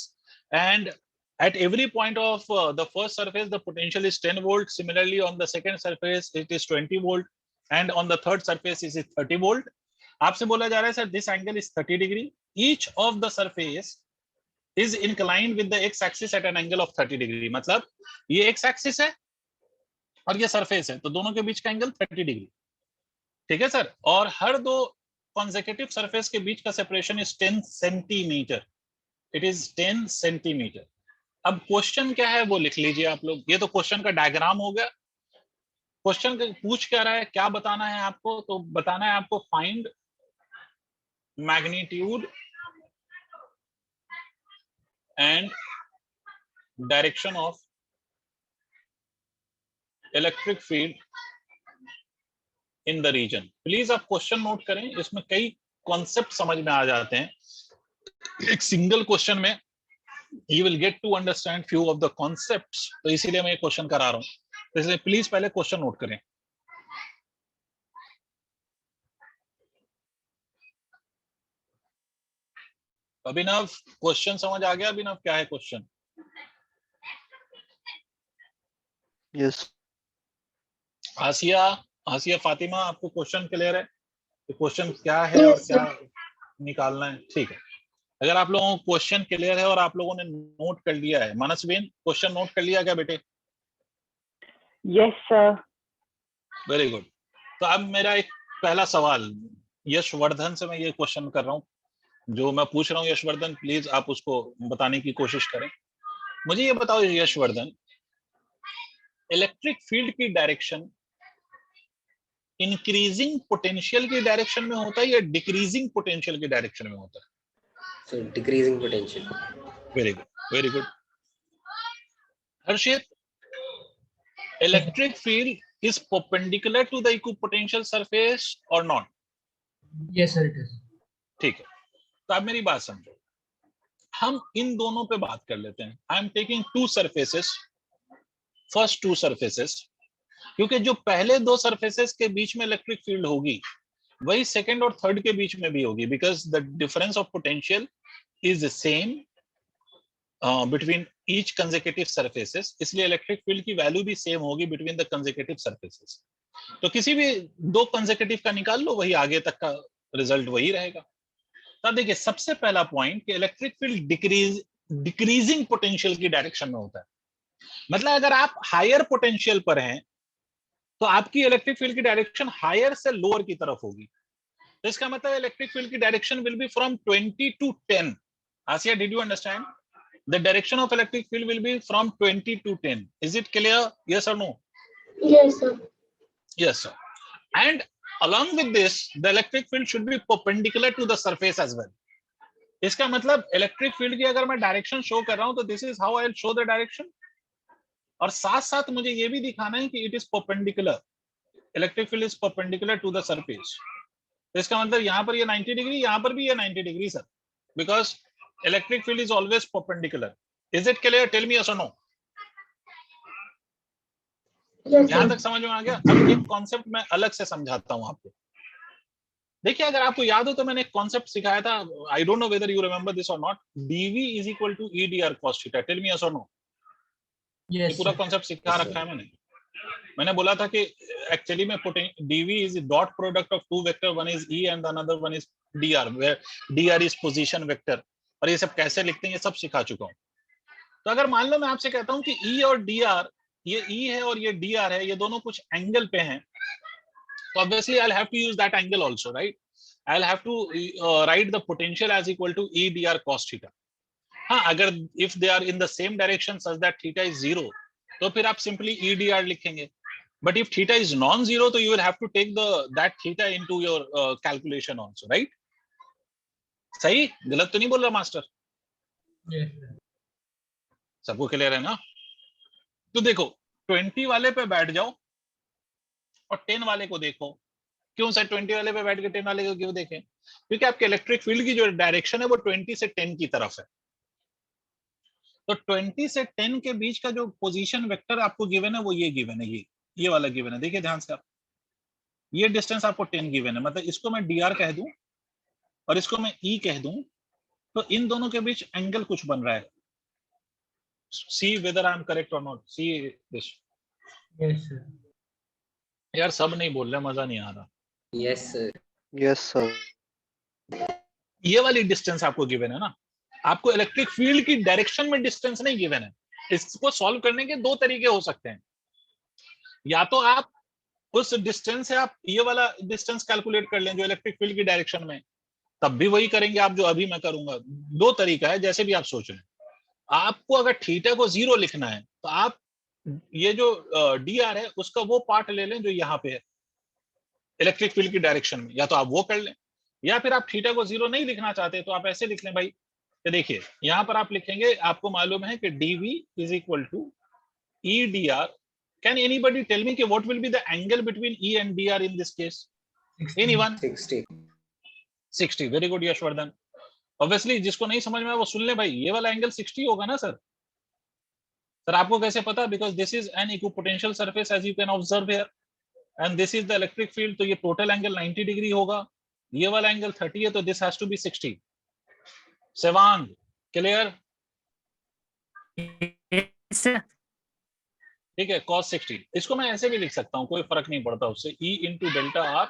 and At every point of the first surface, the potential is 10 volt. Similarly, on the second surface, it is 20 volt, and on the third surface, it is 30 volt. आपसे बोला जा रहा है sir, this angle is 30 degree. Each of the surface is inclined with the x-axis at an angle of 30 degree. मतलब ये x-axis है और ये surface है, तो दोनों के बीच का एंगल 30 डिग्री. ठीक है सर. और हर दो consecutive surface के बीच का separation is 10 centimetre. It is 10 centimetre. अब क्वेश्चन क्या है वो लिख लीजिए आप लोग. ये तो क्वेश्चन का डायग्राम हो गया. क्वेश्चन पूछ क्या रहा है, क्या बताना है आपको? तो बताना है आपको find magnitude and direction of electric field in the region. Please आप क्वेश्चन नोट करें, इसमें कई कॉन्सेप्ट समझ में आ जाते हैं. एक सिंगल क्वेश्चन में you will get to understand few of the concepts. तो इसीलिए मैं ये क्वेश्चन करा रहा हूं. तो इसलिए प्लीज पहले क्वेश्चन नोट करें. अभिनव, क्वेश्चन समझ आ गया? अभिनव, क्या है क्वेश्चन? यस. आसिया फातिमा, आपको क्वेश्चन क्लियर है? तो क्वेश्चन क्या है और क्या निकालना है? ठीक है. अगर आप लोगों को क्वेश्चन क्लियर है और आप लोगों ने नोट कर लिया है, मानसबेन क्वेश्चन नोट कर लिया क्या बेटे? Yes sir. Very good. तो अब मेरा एक पहला सवाल यशवर्धन से मैं ये क्वेश्चन कर रहा हूँ, जो मैं पूछ रहा हूँ. यशवर्धन प्लीज आप उसको बताने की कोशिश करें. मुझे ये बताओ यशवर्धन, इलेक्ट्रिक फील्ड की डायरेक्शन इंक्रीजिंग पोटेंशियल की डायरेक्शन में होता है या डिक्रीजिंग पोटेंशियल की डायरेक्शन में होता है? So decreasing potential. Very good, very good. Harshit, electric field is perpendicular to the equipotential surface or not? Yes, sir, it is. ठीक है. तो आप मेरी बात समझो, हम इन दोनों पे बात कर लेते हैं. I am taking to surfaces, first to surfaces, क्योंकि जो पहले दो सरफेसेस के बीच में इलेक्ट्रिक फील्ड होगी वही सेकंड और थर्ड के बीच में भी होगी, because the difference of potential is same between each consecutive surfaces. इसलिए इलेक्ट्रिक फील्ड की वैल्यू भी सेम होगी बिटवीन द कंसेक्यूटिव सरफेसेस. तो किसी भी दो कंसेक्यूटिव का निकाल लो, वही आगे तक का रिजल्ट वही रहेगा. तो देखिए, सबसे पहला पॉइंट कि इलेक्ट्रिक फील्ड डिक्रीजिंग पोटेंशियल की डायरेक्शन में होता है. मतलब अगर आप हायर पोटेंशियल पर हैं तो आपकी इलेक्ट्रिक फील्ड की डायरेक्शन हायर से लोअर की तरफ होगी. तो इसका मतलब इलेक्ट्रिक फील्ड की direction will be from 20 to 10. Asiya, did you understand? The direction of electric field will be from 20 to 10. Is it clear? Yes और no? Yes sir. Yes sir. And along with this, the electric field should be perpendicular to the surface as well. इसका मतलब electric field की अगर मैं direction show कर रहा हूं तो this is how I will show the direction. और साथ साथ मुझे ये भी दिखाना है कि it is perpendicular, electric field is perpendicular to the surface. तो इसका मतलब यहाँ पर ये 90 डिग्री, यहाँ पर भी ये 90 degree sir, because electric field is always perpendicular. Is it clear? Tell me yes और नो. यहाँ तक समझ में आ गया? अब एक कॉन्सेप्ट मैं अलग से समझाता हूँ आपको. देखिए, अगर आपको याद हो तो मैंने एक कॉन्सेप्ट सिखाया था, I don't know whether you remember this और not. DV is equal to E D R cos theta. Tell me yes और नो. ये पूरा कॉन्सेप्ट सिखा रखा है मैंने बोला था कि एक्चुअली में dv is dot product of two vector, one is e and another one is d r, where d r is position vector. और ये सब कैसे लिखते हैं ये सब सिखा चुका हूँ. तो अगर मान लो मैं आपसे कहता हूँ कि ई और डी आर, ये ई है और ये डी आर है, ये दोनों कुछ एंगल पे हैं, तो obviously I will have to use that angle also, right? I will have to write the potential as equal to E D R cos theta. हाँ, अगर if they are in the same direction such that theta is zero, तो फिर आप simply E D R लिखेंगे. But if theta is non zero, तो you will have to take that theta into your calculation also, right? सही? गलत तो नहीं बोल रहा मास्टर? सबको क्लियर है ना? तो देखो, 20 वाले पे बैठ जाओ और 10 वाले को देखो. क्यों सर 20 वाले पे बैठ के 10 वाले को क्यों देखें? क्योंकि आपके इलेक्ट्रिक फील्ड की जो डायरेक्शन है वो 20 से 10 की तरफ है. तो 20 से 10 के बीच का जो पोजीशन वेक्टर आपको गिवन है वो ये गिवन है, ये वाला गिवन है. देखिए ध्यान से आप, ये डिस्टेंस आपको 10 गिवन है. मतलब इसको मैं डी आर कह दूं और इसको मैं ई कह दूं, तो इन दोनों के बीच एंगल कुछ बन रहा है. see whether I am correct or not. See this. Yes, sir. यार सब नहीं बोल रहे, मजा नहीं आ रहा. Yes, sir. Yes, sir. ये वाली डिस्टेंस आपको गिवन है ना, आपको इलेक्ट्रिक फील्ड की डायरेक्शन में डिस्टेंस नहीं गिवन है. इसको सॉल्व करने के दो तरीके हो सकते हैं. या तो आप उस डिस्टेंस से आप ये वाला डिस्टेंस कैलकुलेट कर लें जो इलेक्ट्रिक फील्ड की डायरेक्शन में, तब भी वही करेंगे आप जो अभी मैं करूंगा. दो तरीका है, जैसे भी आप सोच रहे हैं. आपको अगर थीटा को 0 लिखना है तो आप ये जो dr है उसका वो पार्ट ले लें जो यहाँ पे है इलेक्ट्रिक फील्ड की डायरेक्शन में, या तो आप वो कर लें, या फिर आप थीटा को 0 नहीं लिखना चाहते तो आप ऐसे लिख लें भाई. तो देखिए यहाँ पर आप लिखेंगे, आपको मालूम है कि dv is equal to e dr. Can anybody tell me what will be the angle between E and dr in this case? 60. Anyone? 60. 60. Very good, Yashvardhan. Obviously जिसको नहीं समझ में आया वो सुन ले भाई, ये वाला एंगल 60 होगा ना सर. सर आपको कैसे पता? Because this is an equipotential surface as you can observe here, and this is the electric field. तो ये टोटल एंगल 90 डिग्री होगा, ये वाला एंगल 30 है, तो this has to be 60. Sewang clear? Yes, sir. ठीक है, cos 60. इसको मैं ऐसे भी लिख सकता हूँ, कोई फर्क नहीं पड़ता उससे. E into delta R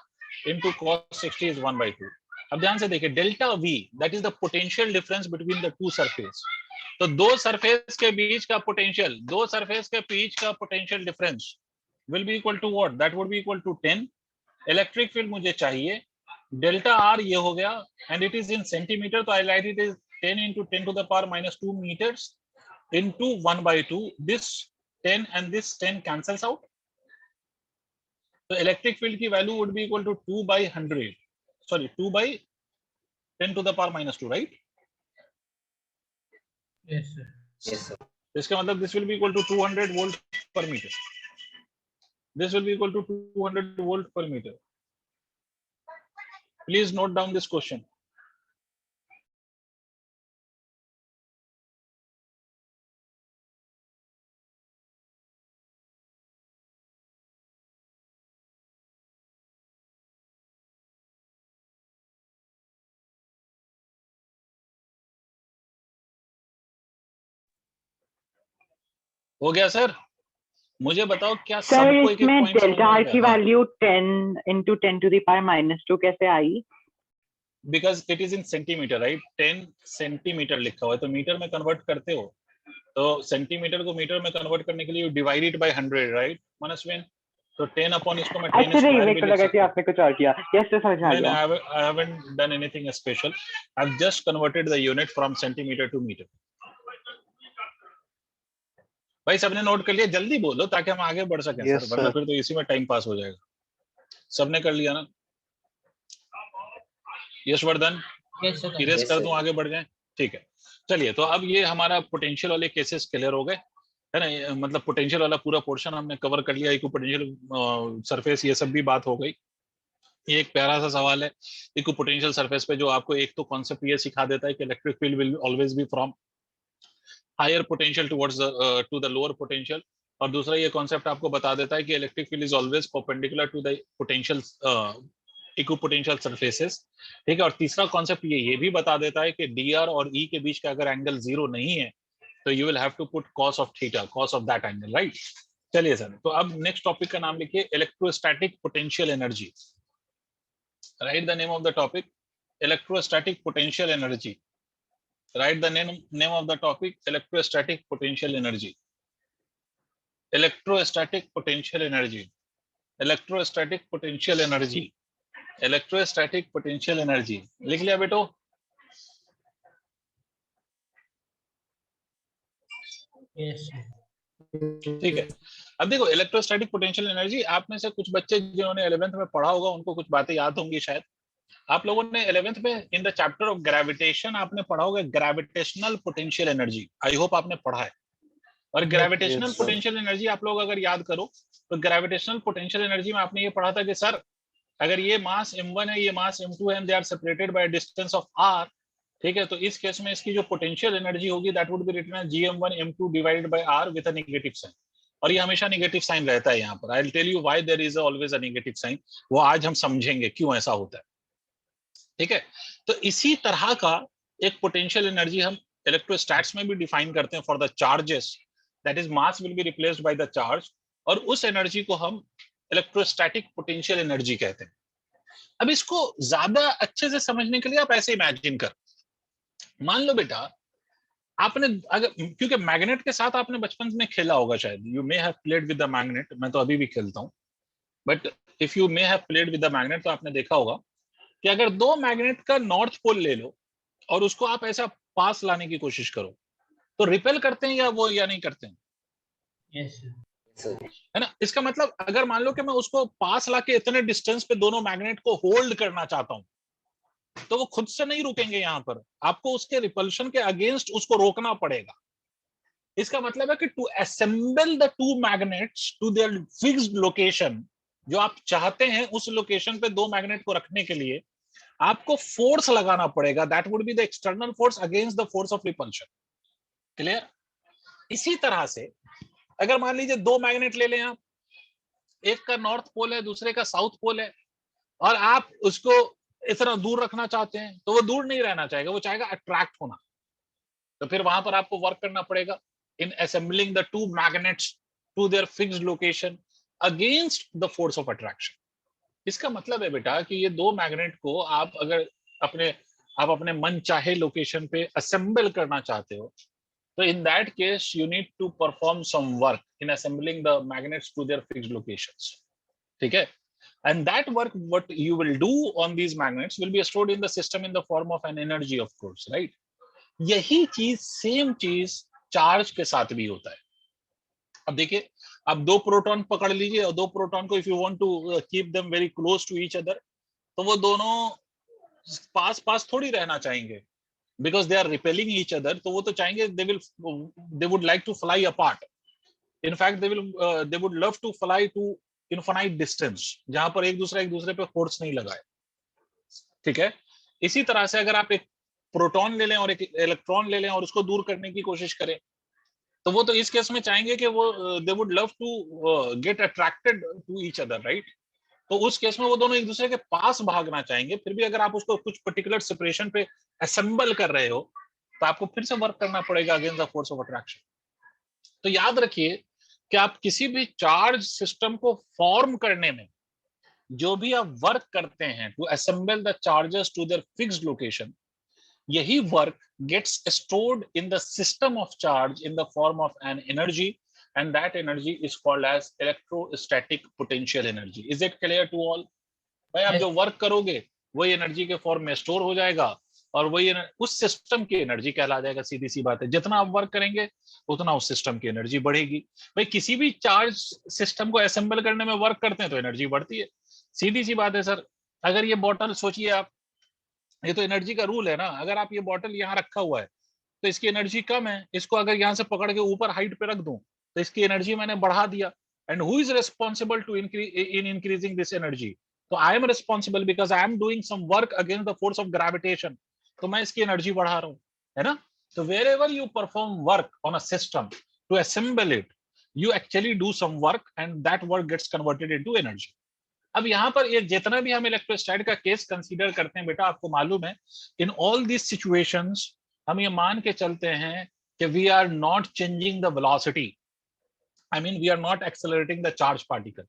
into cos 60 is 1/2. अब ध्यान से देखिए, delta V that is the potential difference between the two surface. तो दो सरफेस के बीच का पोटेंशियल, दो सरफेस के बीच का potential difference will be equal to what? That would be equal to 10. Electric field मुझे चाहिए, डेल्टा R ये हो गया, and it is in centimeter, तो I write it as 10 into 10 to the power minus 2 meters into 1/2. This 10 and this 10 cancels out. So electric field की value would be equal to 2/100. Sorry, 2/10 to the power minus 2, right? Yes, sir. Yes, sir. इसका मतलब this will be equal to 200 volt per meter. This will be equal to 200 volt per meter. Please note down this question. हो गया sir? मुझे बताओ क्या sir सबको एक एक इसमें पॉइंट डेल्टा आर की value 10 into 10 to the power minus 2 कैसे आई? Because it is in centimeter, right? 10 centimeter लिखा हुआ है, तो मीटर में कन्वर्ट करते हो, तो सेंटीमीटर को मीटर में कन्वर्ट करने के लिए डिवाइड इट बाय 100, राइट मनस्विन? तो 10 अपॉन इसको मैं 10 अच्छा नहीं, स्क्वायर मेरे भी को लिख लगा कि सकता हूं. आपने कुछ और किया. यस सर, समझ आ No, गया. I haven't done anything special. I've just converted the unit from centimeter to meter. भाई सबने नोट कर लिया? जल्दी बोलो ताकि हम आगे बढ़ सकें. Yes, सर वरना sir. फिर तो इसी में टाइम पास हो जाएगा. सबने कर लिया ना? Yashvardhan Yes, sir. Erase Yes, कर sir. दूं, आगे बढ़ जाएं? ठीक है, चलिए. तो अब ये हमारा पोटेंशियल वाले केसेस क्लियर हो गए, है ना? मतलब पोटेंशियल वाला पूरा पोर्शन हमने कवर कर लिया. इक्व पोटेंशियल सरफेस, ये सब भी बात हो गई. ये एक प्यारा सा सवाल है इक्व पोटेंशियल सरफेस पे, जो आपको एक तो कॉन्सेप्ट ये सिखा देता है कि electric field will always be from higher potential towards to the lower potential, और दूसरा ये कॉन्सेप्ट आपको बता देता है कि electric field is always perpendicular to the potential equipotential surfaces. ठीक है, और तीसरा कॉन्सेप्ट ये भी बता देता है कि dr और e के बीच का अगर एंगल 0 नहीं है तो you will have to put cos of theta, cos of that angle, right? चलिए सर, तो अब नेक्स्ट टॉपिक का नाम लिखिए, electrostatic potential energy. Write the name of the topic, electrostatic potential energy. Write the name of the topic, electrostatic potential energy. Electrostatic potential energy. Electrostatic potential energy. Electrostatic potential energy. लिख लिया बेटो? Yes, sir. ठीक है. अब देखो, electrostatic potential energy, आप में से कुछ बच्चे जिन्होंने 11th में पढ़ा होगा उनको कुछ बातें याद होंगी शायद. आप लोगों ने 11th में in the chapter of gravitation आपने पढ़ा होगा gravitational potential energy. I hope आपने पढ़ा है. और gravitational Yes, sir. Potential energy आप लोग अगर याद करो तो ग्रेविटेशनल पोटेंशियल एनर्जी में आपने ये पढ़ा था कि सर अगर ये मास m1 है, ये मास m2 है, they are separated by distance of r. ठीक है, तो इस केस में इसकी जो पोटेंशियल एनर्जी होगी that would be written as gm1 m2 divided by r with a negative sign. और ये हमेशा नेगेटिव साइन रहता है यहाँ पर. I will tell you why there is always a negative sign. वो आज हम समझेंगे क्यों ऐसा होता है. ठीक है, तो इसी तरह का एक पोटेंशियल एनर्जी हम इलेक्ट्रोस्टैट्स में भी डिफाइन करते हैं for the charges, that is mass will be replaced by the charge, और उस एनर्जी को हम इलेक्ट्रोस्टैटिक पोटेंशियल एनर्जी कहते हैं। अब इसको ज्यादा अच्छे से समझने के लिए आप ऐसे इमेजिन कर, मान लो बेटा आपने अगर, क्योंकि मैग्नेट के साथ आपने बचपन में खेला होगा शायद, you may have played with the magnet, मैं तो अभी भी खेलता हूं, but if you may have played with the magnet तो आपने देखा होगा कि अगर दो मैग्नेट का नॉर्थ पोल ले लो और उसको आप ऐसा पास लाने की कोशिश करो, तो रिपेल करते हैं या नहीं करते हैं? Yes, sir. Sir. है ना। इसका मतलब अगर मान लो कि मैं उसको पास लाके इतने डिस्टेंस पे दोनों मैग्नेट को होल्ड करना चाहता हूं, तो वो खुद से नहीं रुकेंगे, यहां पर आपको उसके रिपल्शन के अगेंस्ट उसको रोकना पड़ेगा। इसका मतलब है कि to assemble the two magnets to their fixed location, जो आप चाहते हैं उस लोकेशन पे दो मैग्नेट को रखने के लिए आपको फोर्स लगाना पड़ेगा, that would be the external force against the force of repulsion. Clear? इसी तरह से अगर मान लीजिए दो मैग्नेट ले लें आप, एक का नॉर्थ पोल है दूसरे का साउथ पोल है, और आप उसको इतना दूर रखना चाहते हैं, तो वो दूर नहीं रहना चाहेगा, वो चाहेगा अट्रैक्ट होना। तो फिर वहां पर आपको वर्क करना पड़ेगा in assembling the two magnets to their fixed location against the force of attraction. इसका मतलब है बेटा कि ये दो मैग्नेट को आप अगर अपने मन चाहे लोकेशन पे असेंबल करना चाहते हो, तो in that case you need to perform some work in assembling the magnets to their fixed locations. ठीक है? And that work what you will do on these magnets will be stored in the system in the form of an energy, of course, right? यही चीज same चीज charge के साथ भी होता है। अब देखिए, आप दो प्रोटॉन पकड़ लीजिए और दो प्रोटॉन को if you want to keep them very close to each other, तो वो दोनों पास पास थोड़ी रहना चाहेंगे, because they are repelling each other, तो वो तो चाहेंगे they would like to fly apart. In fact they would love to fly to infinite distance, जहां पर एक दूसरे पे फोर्स नहीं लगाए। ठीक है? इसी तरह से अगर आप एक प्रोटॉन ले लें और एक इलेक्ट्रॉन ले लें और उसको दूर करने की कोशिश करें, तो वो तो इस केस में चाहेंगे कि वो they would love to get attracted to each other, right? तो उस केस में वो दोनों एक दूसरे के पास भागना चाहेंगे। फिर भी अगर आप उसको कुछ पर्टिकुलर सेपरेशन पे असेंबल कर रहे हो, तो आपको फिर से वर्क करना पड़ेगा against the force of attraction. तो याद रखिए कि आप किसी भी चार्ज सिस्टम को फॉर्म करने में जो भी आप वर्क करते हैं to assemble the charges to their fixed location, यही work gets stored in the system of charge in the form of an energy, and that energy is called as electrostatic potential energy. Is it clear to all? भाई आप जो work करोगे वही energy के form में store हो जाएगा और वही उस सिस्टम की एनर्जी कहला जाएगा। सीधी सी बात है, जितना आप वर्क करेंगे उतना उस सिस्टम की एनर्जी बढ़ेगी। भाई किसी भी चार्ज सिस्टम को असेंबल करने में वर्क करते हैं तो एनर्जी बढ़ती है। सीधी सी बात है सर। अगर ये बॉटल, सोचिए आप, ये तो एनर्जी का रूल है ना, अगर आप ये बॉटल यहाँ रखा हुआ है तो इसकी एनर्जी कम है, इसको अगर यहाँ से पकड़ के ऊपर हाइट पे रख दूं तो इसकी एनर्जी मैंने बढ़ा दिया। And who is responsible to in increasing this energy? तो I am responsible because I am doing some work against the force of gravitation, तो मैं इसकी एनर्जी बढ़ा रहा हूं, है ना। तो wherever you perform work on a system to assemble it, you actually do some work and that work gets converted into energy. अब यहाँ पर ये जितना भी हम इलेक्ट्रोस्टैट का केस कंसीडर करते हैं बेटा, आपको मालूम है इन ऑल दिस सिचुएशंस हम ये मान के चलते हैं कि we are not changing the velocity, I mean we are not accelerating the charge particle,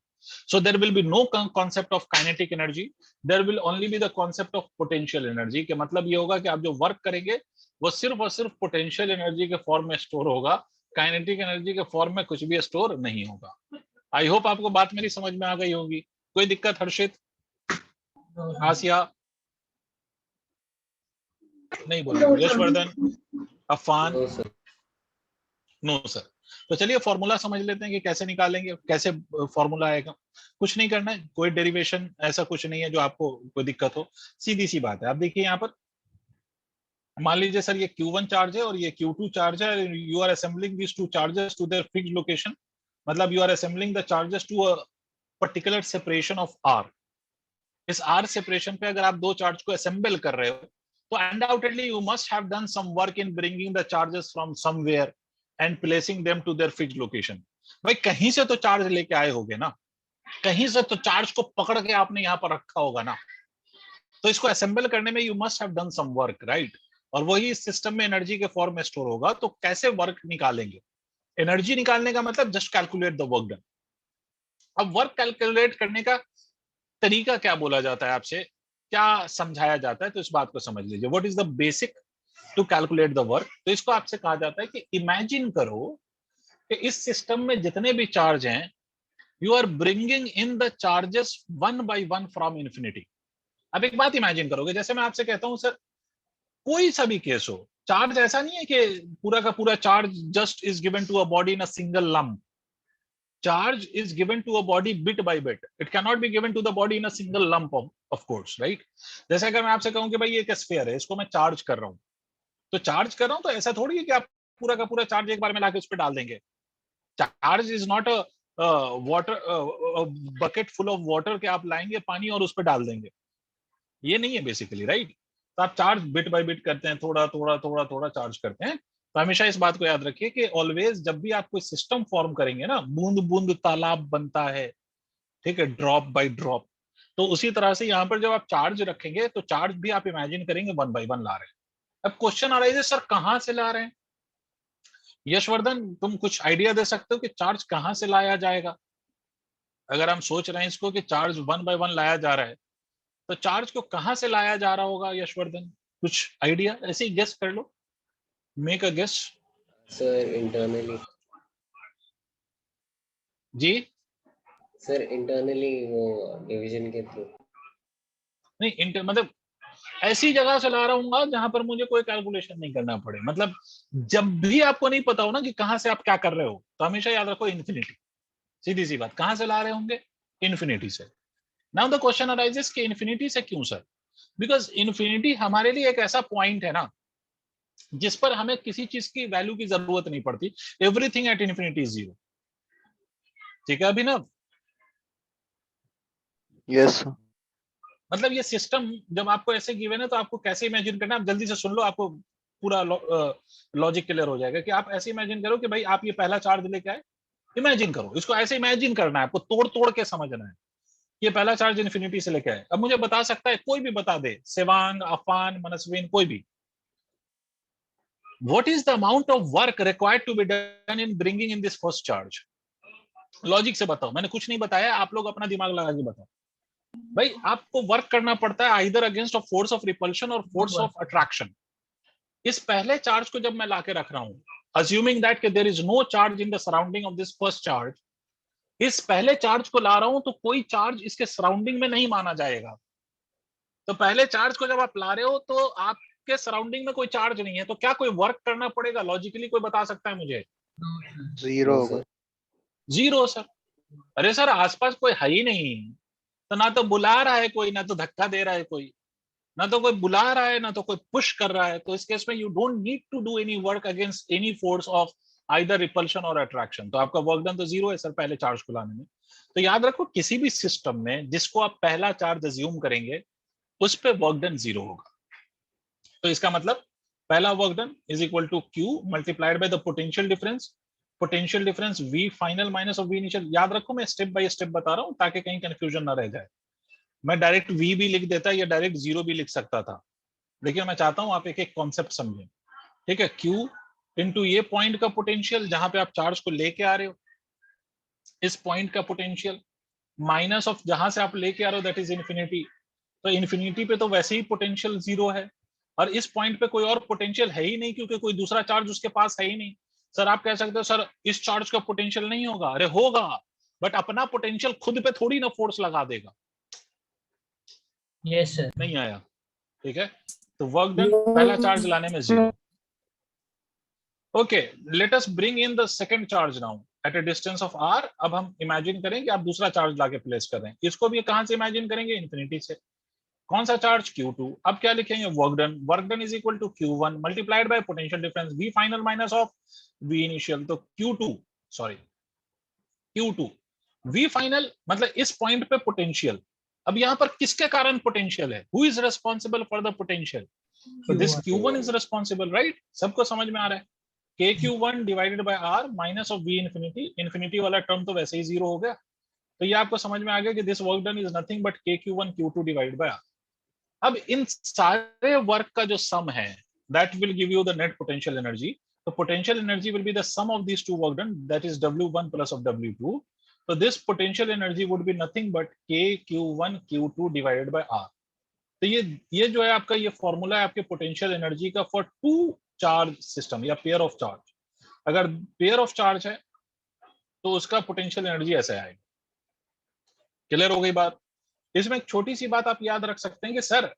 so there will be no concept of kinetic energy, there will only be the concept of potential energy। के मतलब ये होगा कि आप जो work करेंगे वो सिर्फ और सिर्फ पोटेंशियल एनर्जी के फॉर्म में स्टोर होगा, काइनेटिक एनर्जी के फॉर्म में कुछ भी स्टोर नहीं होगा। आई होप आपको बात मेरी समझ में आ गई होगी। कोई दिक्कत हर्षित, आसिया? नहीं बोलो। यशवर्धन, अफान? No sir. तो चलिए फॉर्मूला समझ लेते हैं कि कैसे निकालेंगे, कैसे फॉर्मूला आएगा। कुछ नहीं करना है, कोई डेरिवेशन ऐसा कुछ नहीं है जो आपको कोई दिक्कत हो, सीधी सी बात है। आप देखिए यहाँ पर मान लीजिए सर ये Q1 चार्ज है और ये Q2 चार्ज है, you are assembling this two charges to their fixed location, मतलब you are assembling the charges to a particular separation of R। इस R सेपरेशन पे अगर आप दो चार्ज को असेंबल कर रहे हो तो undoubtedly you must have done some work in bringing the charges from somewhere and placing them to their fixed location. भाई कहीं से तो चार्ज लेके आए होगे ना, कहीं से तो चार्ज को पकड़ के आपने यहाँ पर रखा होगा ना, तो इसको असेंबल करने में you must have done some work, right. और वही इस सिस्टम में एनर्जी के फॉर्म में स्टोर होगा, तो कैसे वर्क निकालेंगे? एनर्जी निकालने का मतलब just calculate the work done. अब वर्क कैलकुलेट करने का तरीका क्या बोला जाता है, आपसे क्या समझाया जाता है, तो इस बात को समझ लीजिए। What is the basic to calculate the work? तो इसको आपसे कहा जाता है कि इमेजिन करो कि इस सिस्टम में जितने भी चार्ज हैं, you are bringing in the charges one by one from infinity. अब एक बात इमेजिन करोगे, जैसे मैं आपसे कहता हूं सर कोई सा भी केस हो, चार्ज ऐसा नहीं है कि पूरा का पूरा charge just is given to a body in a single lump. Charge is given to a body bit by bit. It cannot be given to the body in a single lump of course, right? जैसे अगर मैं आपसे कहूं कि भाई ये एक sphere है, इसको मैं चार्ज कर रहा हूं, तो चार्ज कर रहा हूं तो ऐसा थोड़ी है कि आप पूरा का पूरा चार्ज एक बार में लाके उस पर डाल देंगे। Charge is not a water bucket full of water के आप लाएंगे पानी और उस पर डाल देंगे, ये नहीं है बेसिकली, राइट? तो आप चार्ज बिट बाय बिट करते हैं, थोड़ा थोड़ा थोड़ा थोड़ा चार्ज करते हैं। तो हमेशा इस बात को याद रखिए कि ऑलवेज जब भी आप कोई सिस्टम फॉर्म करेंगे ना, बूंद बूंद तालाब बनता है, ठीक है, ड्रॉप बाय ड्रॉप। तो उसी तरह से यहाँ पर जब आप चार्ज रखेंगे तो चार्ज भी आप इमेजिन करेंगे वन बाय वन ला रहे हैं। अब क्वेश्चन आ रहा है सर कहां से ला रहे हैं? यशवर्धन तुम कुछ आइडिया दे सकते हो कि चार्ज कहां से लाया जाएगा? अगर हम सोच रहे हैं इसको कि चार्ज वन बाय वन लाया जा रहा है, तो चार्ज को कहां से लाया जा रहा होगा यशवर्धन? कुछ आइडिया, ऐसे ही गेस कर लो, make a guess. Sir internally. जी सर इंटरनली वो डिवीजन के थ्रू। नहीं, इंटर मतलब ऐसी जगह से ला रहा हूँ जहां पर मुझे कोई कैलकुलेशन नहीं करना पड़े। मतलब जब भी आपको नहीं पता हो ना कि कहां से आप क्या कर रहे हो, तो हमेशा याद रखो इन्फिनिटी। सीधी सी बात, कहां से ला रहे होंगे? इन्फिनिटी से। नाउ द क्वेश्चन अराइजेस कि इन्फिनिटी से क्यों सर? बिकॉज इन्फिनिटी हमारे लिए एक ऐसा पॉइंट है ना जिस पर हमें किसी चीज की वैल्यू की जरूरत नहीं पड़ती। Everything at infinity is zero. ठीक है अभिनव? यस मतलब ये सिस्टम जब आपको ऐसे गिवन है तो आपको कैसे इमेजिन करना है, आप जल्दी से सुन लो, आपको पूरा लॉजिक क्लियर हो जाएगा। कि आप ऐसे इमेजिन करो कि भाई आप ये पहला चार्ज लेके आए, इमेजिन करो, इसको ऐसे इमेजिन करना है, आपको तोड़ तोड़ के समझना है। ये पहला चार्ज इन्फिनिटी से लेके आए। अब मुझे बता सकता है, कोई भी बता दे, सेवांग, अफान, मनस्विन, कोई भी, what is the amount of work required to be done in bringing in this first charge? Logic से बताओ, मैंने कुछ नहीं बताया, आप लोग अपना दिमाग लगा के बताओ। भाई आपको वर्क करना पड़ता है either against of force of repulsion और फोर्स ऑफ अट्रैक्शन। इस पहले चार्ज को जब मैं लाके रख रहा हूं, assuming that कि there is no charge in the surrounding of this first charge, इस पहले चार्ज को ला रहा हूं तो कोई चार्ज इसके सराउंडिंग में नहीं माना जाएगा। तो पहले चार्ज को जब आप ला रहे हो तो आपके सराउंडिंग में कोई चार्ज नहीं है, तो क्या कोई वर्क करना पड़ेगा? लॉजिकली कोई बता सकता है मुझे? जीरो होगा। Zero sir. अरे सर आसपास कोई है ही नहीं, तो ना तो बुला रहा है कोई, ना तो धक्का दे रहा है कोई, ना तो कोई बुला रहा है, ना तो कोई पुश कर रहा है। तो इस केस में you don't need to do any work against any force of either repulsion और अट्रैक्शन। तो आपका वर्क डन तो जीरो है सर पहले चार्ज को लाने में। तो याद रखो किसी भी सिस्टम में जिसको आप पहला चार्ज अज्यूम करेंगे उस पे वर्क डन जीरो होगा। तो इसका मतलब पहला work done is equal to q multiplied by the potential difference. Potential difference V final minus of V initial. याद रखो मैं स्टेप बाय स्टेप बता रहा हूं ताकि कहीं कंफ्यूजन ना रह जाए। मैं डायरेक्ट वी भी लिख देता या डायरेक्ट जीरो भी लिख सकता था, लेकिन मैं चाहता हूं आप एक एक कॉन्सेप्ट समझें। ठीक है, क्यू इनटू ये पॉइंट का पोटेंशियल जहां पे आप चार्ज को लेके आ रहे हो, इस पॉइंट का पोटेंशियल माइनस ऑफ जहां से आप लेके आ रहे हो दैट इज इन्फिनिटी। तो इन्फिनिटी पे तो वैसे ही पोटेंशियल जीरो है, और इस पॉइंट पे कोई और पोटेंशियल है ही नहीं क्योंकि कोई दूसरा चार्ज उसके पास है ही नहीं। सर आप कह सकते हो सर इस चार्ज का पोटेंशियल नहीं होगा। अरे होगा, बट अपना पोटेंशियल खुद पे थोड़ी ना फोर्स लगा देगा। Yes sir. नहीं आया? ठीक है, तो वर्क डन पहला चार्ज लाने में zero. Okay, let us bring in the second charge now at a distance of r। अब हम इमेजिन करें कि आप दूसरा चार्ज लाके प्लेस कर रहे हैं। इसको भी कहां से इमेजिन करेंगे? इन्फिनिटी से। कौन सा चार्ज? Q2। अब क्या लिखेंगे? Work done. Work done is equal to Q1 multiplied by potential difference V final minus of V initial. तो Q2 V फाइनल मतलब इस पॉइंट पे पोटेंशियल। अब यहां पर किसके कारण पोटेंशियल है? Who is responsible for the potential? तो this Q1 is responsible, right? सबको समझ में आ रहा है? KQ1 divided by R minus of V infinity. Infinity वाला टर्म तो वैसे ही जीरो हो गया, तो ये आपको समझ में आ गया कि this work done is nothing but KQ1 Q2 divided by R। अब इन सारे वर्क का जो सम है that will give you the net potential energy. The potential energy will be the sum of these two work done, that is W1 plus of W2. So this potential energy would be nothing but K Q1 Q2 divided by R. तो ये जो है आपका ये formula है आपके potential energy का for to charge system या पेयर ऑफ चार्ज. अगर पेयर ऑफ चार्ज है तो उसका पोटेंशियल एनर्जी ऐसे आएगा. क्लियर हो गई बात? इसमें एक छोटी सी बात आप याद रख सकते हैं कि sir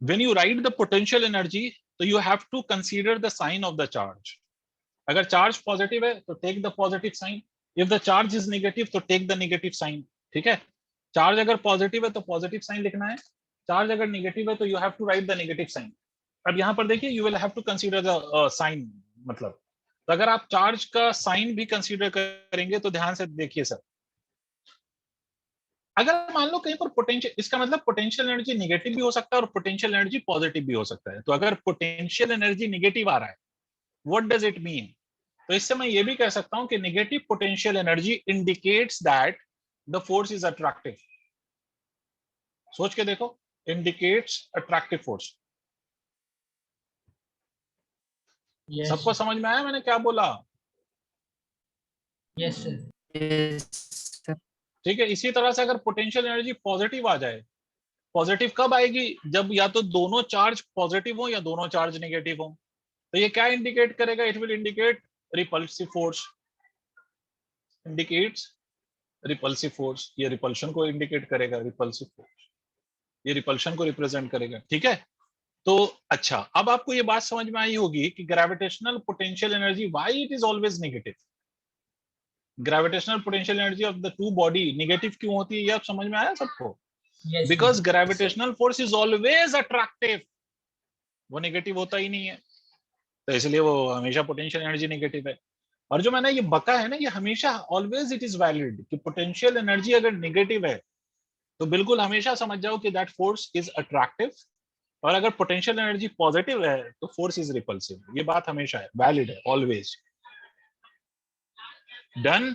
when you write the potential energy तो you have to consider the sign of the charge. अगर चार्ज पॉजिटिव है तो take the positive sign, if the charge is negative तो टेक द नेगेटिव साइन. ठीक है, charge अगर positive है तो पॉजिटिव साइन लिखना है, चार्ज अगर नेगेटिव है तो you have to write the negative sign. अब यहाँ पर देखिए you will have to consider the sign, मतलब तो अगर आप चार्ज का साइन भी कंसीडर करेंगे तो ध्यान से देखिए सर, अगर मान लो कहीं पर पोटेंशियल, इसका मतलब पोटेंशियल एनर्जी नेगेटिव भी हो सकता है और पोटेंशियल एनर्जी पॉजिटिव भी हो सकता है. तो अगर पोटेंशियल एनर्जी नेगेटिव आ रहा है, व्हाट डज इट मीन? तो इससे मैं ये भी कह सकता हूं कि negative potential energy indicates that the force is attractive. सोच के देखो, इंडिकेट्स अट्रैक्टिव फोर्स. Yes. सबको समझ में आया मैंने क्या बोला? Yes, sir. yes sir, ठीक है, इसी तरह से अगर पोटेंशियल एनर्जी पॉजिटिव आ जाए, पॉजिटिव कब आएगी? जब या तो दोनों चार्ज पॉजिटिव हो या दोनों चार्ज नेगेटिव हो. तो ये क्या इंडिकेट करेगा? It will indicate repulsive force. Indicates repulsive force. ये रिपल्शन को इंडिकेट करेगा, रिपल्सिव फोर्स ये रिपल्शन को रिप्रेजेंट करेगा. ठीक है, तो अच्छा, अब आपको ये बात समझ में आई होगी कि gravitational potential energy why it is always negative. Gravitational potential energy of the two body negative क्यों होती है, ये आप समझ में आया सबको? Yes. Because gravitational force is always attractive, वो नेगेटिव होता ही नहीं है, तो इसलिए वो हमेशा पोटेंशियल एनर्जी नेगेटिव है. और जो मैंने ये बका है ना, ये हमेशा ऑलवेज इट इज वैलिड कि पोटेंशियल एनर्जी अगर नेगेटिव है तो बिल्कुल हमेशा समझ जाओ कि दैट फोर्स इज अट्रैक्टिव, और अगर पोटेंशियल एनर्जी पॉजिटिव है तो फोर्स इज रिपल्सिव. ये बात हमेशा है, वैलिड है, always. Done?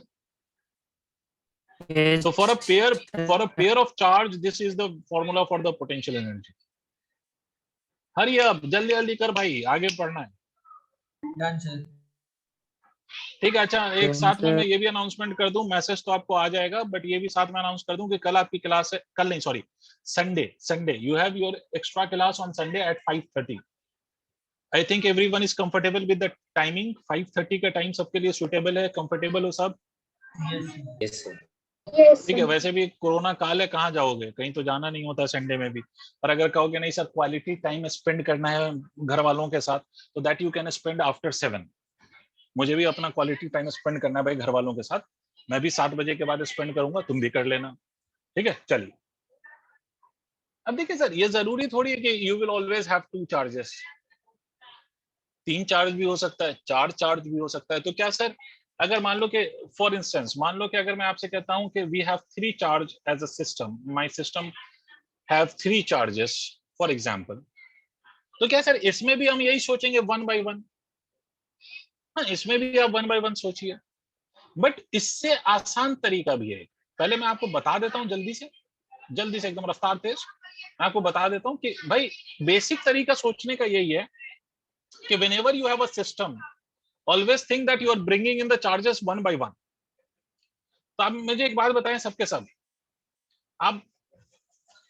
yes So for a pair of charge, this is the formula for the potential energy. हरी अब जल्दी जल्दी कर भाई, आगे पढ़ना है. Done, sir. ठीक है. अच्छा, एक Yes, साथ में sir. मैं ये भी अनाउंसमेंट कर दूं, मैसेज तो आपको आ जाएगा, बट ये भी साथ में अनाउंस कर दूं कि कल आपकी क्लास है, कल नहीं sorry, Sunday you have your extra class on Sunday at 5:30. I think everyone is comfortable with the timing. 5:30 का टाइम सबके लिए सुटेबल है, कंफर्टेबल हो सब? Yes, sir. Yes, sir. ठीक है. वैसे भी कोरोना काल है, कहाँ जाओगे, कहीं तो जाना नहीं होता संडे में भी. और अगर कहोगे नहीं सर क्वालिटी टाइम स्पेंड करना है घर वालों के साथ, तो that you can spend after 7. मुझे भी अपना क्वालिटी टाइम स्पेंड करना है भाई घर वालों के साथ, मैं भी 7 बजे के बाद स्पेंड करूंगा, तुम भी कर लेना. ठीक है, चलिए. अब देखिए सर, ये जरूरी थोड़ी है कि you will always have 2 charges. 3 charge भी हो सकता है, 4 चार्ज भी हो सकता है. तो क्या सर, अगर मान लो कि फॉर इंस्टेंस, मान लो कि अगर मैं आपसे कहता हूं कि we have 3 charge as a system, my system have 3 charges for example, तो क्या सर इसमें भी हम यही सोचेंगे 1 by 1? हाँ, इसमें भी आप 1 by 1 सोचिए, बट इससे आसान तरीका भी है. पहले मैं आपको बता देता हूं जल्दी से एकदम रफ्तार तेज. मैं आपको बता देता हूं कि भाई बेसिक तरीका सोचने का यही है कि whenever you have a system, always think that you are bringing in the charges 1 by 1. तो आप मुझे एक बात बताएं सबके सब, आप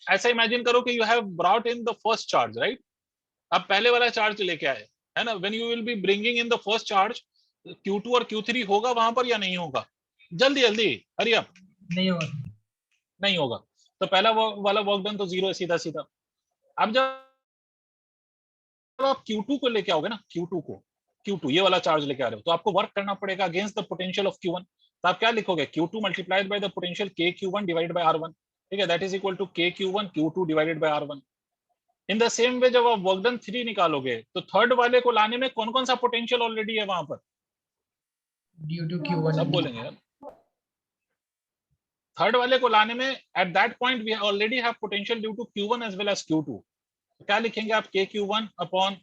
ऐसा इमेजिन करो कि you have brought in the first charge, right? आप पहले वाला चार्ज लेके आए, है ना? When you will be bringing in the first charge, Q2 और Q3 होगा वहां पर या नहीं होगा? जल्दी जल्दी, हरी अप. नहीं होगा. नहीं होगा. तो पहला वाला वर्क डन तो 0 है, सीधा सीधा. अब जब आप Q2 को लेके आओगे ना, Q2 ये वाला चार्ज लेके आ रहे हो, तो आपको वर्क करना पड़ेगा against the potential of Q1. तो आप क्या लिखोगे? Q2 multiplied by the potential KQ1 divided by R1. ठीक है, that is equal to KQ1 Q2 divided by R1. In the same way जब आप वर्क डन 3 निकालोगे तो थर्ड वाले को लाने में कौन कौन सा पोटेंशियल ऑलरेडी है वहां पर? Due to Q1. सब बोलेंगे यार. थर्ड वाले को लाने में at that point we already have potential due to Q1 as well as Q2. तो क्या लिखेंगे आप? KQ1 अपॉन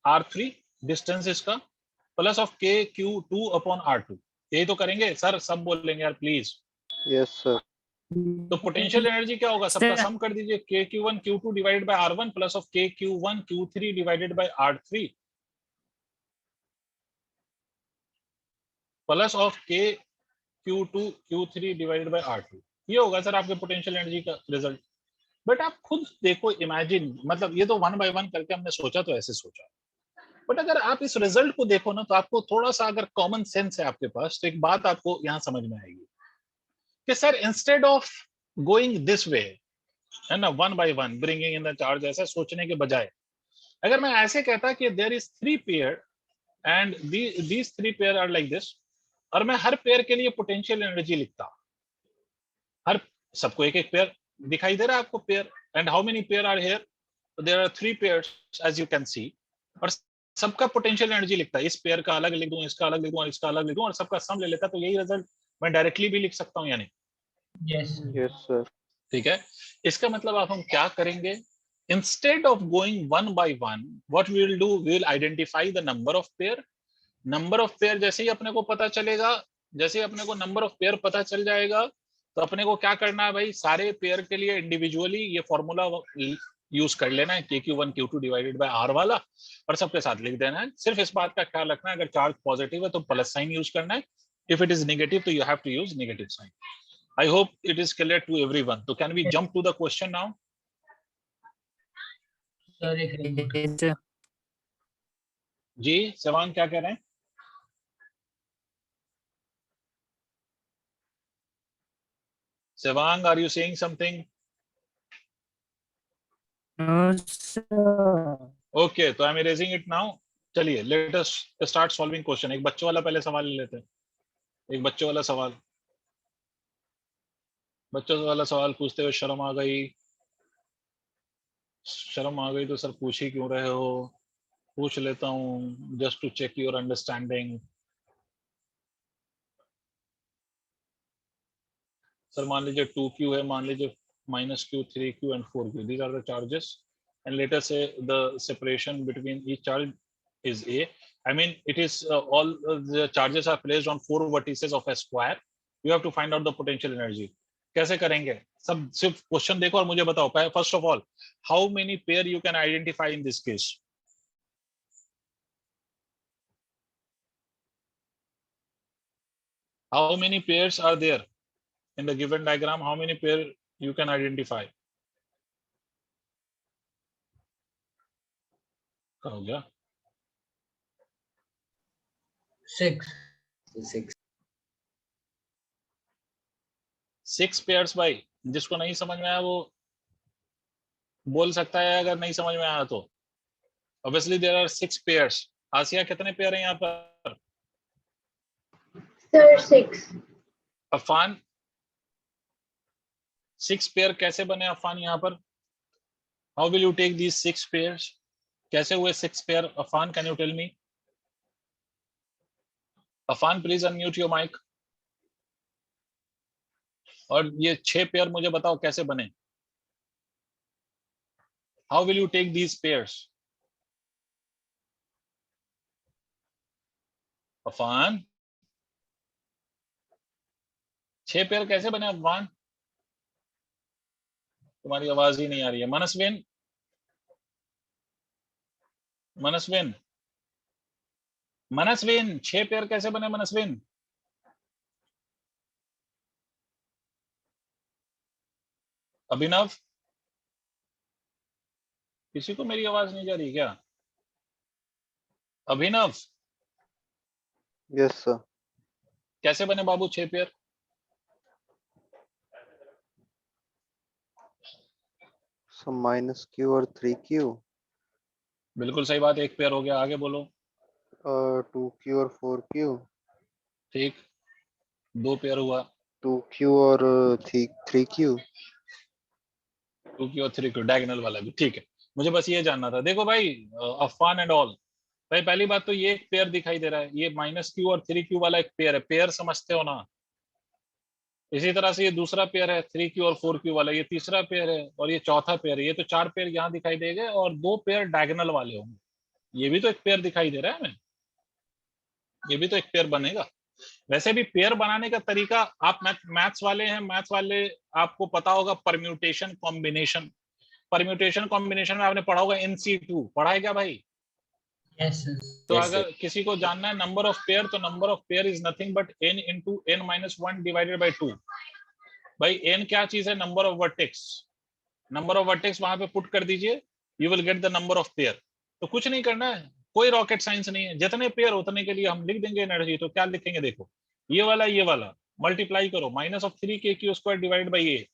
R3 डिस्टेंस इसका, plus of KQ2 upon R2. यही तो करेंगे सर, सब बोलेंगे यार प्लीज. Yes sir. तो पोटेंशियल एनर्जी क्या होगा, सबका Sir. सम कर दीजिए, KQ1 Q2 divided by R1 plus of KQ1 Q3 divided by R3 plus of KQ2 Q3 divided bye R2। ये होगा सर आपके पोटेंशियल एनर्जी का रिजल्ट। बट आप खुद देखो, इमेजिन, मतलब ये तो वन बाय वन करके हमने सोचा तो ऐसे सोचा, बट अगर आप इस रिजल्ट को देखो ना, तो आपको थोड़ा सा अगर कॉमन सेंस है आपके पास, तो एक बात आपको यहाँ समझ में आएगी कि sir instead of going this way, है ना, one by one bringing in the charge, ऐसा सोचने के बजाय अगर मैं ऐसे कहता कि there is 3 pair and these 3 pair are like this, और मैं हर पेयर के लिए पोटेंशियल एनर्जी लिखता, हर सबको एक एक पेयर दिखाई दे रहा है आपको pair, and how many pair are here, there are 3 pairs as you can see, और सबका पोटेंशियल एनर्जी लिखता है, इस पेयर का अलग लिख दूं, इसका अलग लिख दूं और इसका अलग लिख दूं, और सबका सम ले लेता, तो यही रिजल्ट मैं डायरेक्टली भी लिख सकता हूं यानी। Yes. Yes, sir. ठीक है, इसका मतलब आप हम क्या करेंगे, instead of going one by one, what we will do, we will identify the number of pair. Number of pair जैसे ही अपने को पता चलेगा, जैसे ही अपने को नंबर ऑफ पेयर पता चल जाएगा, तो अपने को क्या करना है भाई, सारे पेयर के लिए इंडिविजुअली ये फॉर्मूला यूज कर लेना है, KQ1 Q2 divided by R वाला, और सबके साथ लिख देना है। सिर्फ इस बात का ख्याल रखना है, अगर चार्ज पॉजिटिव है तो प्लस साइन यूज करना है, इफ इट इज नेगेटिव तो you have to use negative sign. I hope it is clear to everyone. So can we jump to the question now? Sir, एक minute. Yes, sir. जी, सवांग क्या कह रहे हैं? Sevang, are you saying something? No, sir. Okay, तो I'm erasing it now. चलिए, let us start solving question. एक बच्चों वाला पहले सवाल ले लेते हैं। एक बच्चों वाला सवाल। बच्चों वाला सवाल पूछते हुए शर्म आ गई। शर्म आ गई तो सर पूछ ही क्यों रहे हो? पूछ लेता हूँ, just to check your understanding. Sir मान लीजिए 2Q है, मान लीजिए -Q, 3Q and 4Q. These are the charges, and let us say the separation between each charge is A. I mean, it is all the charges are placed on 4 vertices of a square. You have to find out the potential energy. कैसे करेंगे? सब सिर्फ question देखो और मुझे बताओ। First of all, how many pair you can identify in this case? How many pairs are there in the given diagram? How many pair you can identify? क्या हो गया? 6. 6. 6 पेयर्स भाई, जिसको नहीं समझ में आया वो बोल सकता है, अगर नहीं समझ में आया तो। Obviously there are 6 pairs. Asiya, कितने पेयर हैं यहाँ पर? Sir, 6. अफान, 6 पेयर कैसे बने अफान यहाँ पर? How will you take these 6 pairs? कैसे हुए 6 pair Afan? Can you tell me? Afan please unmute your mic. और ये 6 पेयर मुझे बताओ कैसे बने? How will you take these pairs? Afan, 6 pair कैसे बने अफान? तुम्हारी आवाज ही नहीं आ रही है। मनस्विन, मनस्विन, मनस्विन, 6 पेयर कैसे बने मनस्विन? अभिनव, किसी को मेरी आवाज नहीं जा रही क्या? अभिनव, Yes, sir. कैसे बने बाबू 6 पेयर? So -Q और 3Q, बिल्कुल सही बात, एक पेयर हो गया। आगे बोलो। 2Q और 4Q, ठीक, 2 पेयर हुआ। 2Q और 3Q. 2Q और 3Q, डायगोनल वाला भी ठीक है। मुझे बस ये जानना था। देखो भाई, अफान एंड ऑल भाई, पहली बात तो ये एक पेयर दिखाई दे रहा है, ये -Q और 3Q वाला एक पेयर है। पेयर समझते हो ना? इसी तरह से ये दूसरा पेयर है 3Q और 4Q वाला, ये तीसरा पेयर है, और ये चौथा पेयर है। ये तो 4 पेयर यहाँ दिखाई देंगे और 2 पेयर डायगोनल वाले होंगे। ये भी तो एक पेयर दिखाई दे रहा है हमें, ये भी तो एक पेयर बनेगा। वैसे भी पेयर बनाने का तरीका, आप मैथ्स वाले हैं, मैथ्स वाले आपको पता होगा परम्यूटेशन कॉम्बिनेशन। परम्यूटेशन कॉम्बिनेशन में आपने पढ़ा होगा NC2, पढ़ा है क्या भाई? Yes, sir. तो Yes, अगर किसी को जानना है नंबर ऑफ पेयर, तो number of pair is nothing but n into n minus 1 divided by 2। भाई n क्या चीज है? Number of vertex. Number of vertex वहां पे पुट कर दीजिए, you will get the number of pair. तो कुछ नहीं करना है, कोई रॉकेट साइंस नहीं है, जितने पेयर उतने के लिए हम लिख देंगे एनर्जी। तो क्या लिखेंगे देखो, ये वाला मल्टीप्लाई करो minus of 3k² square divided by A.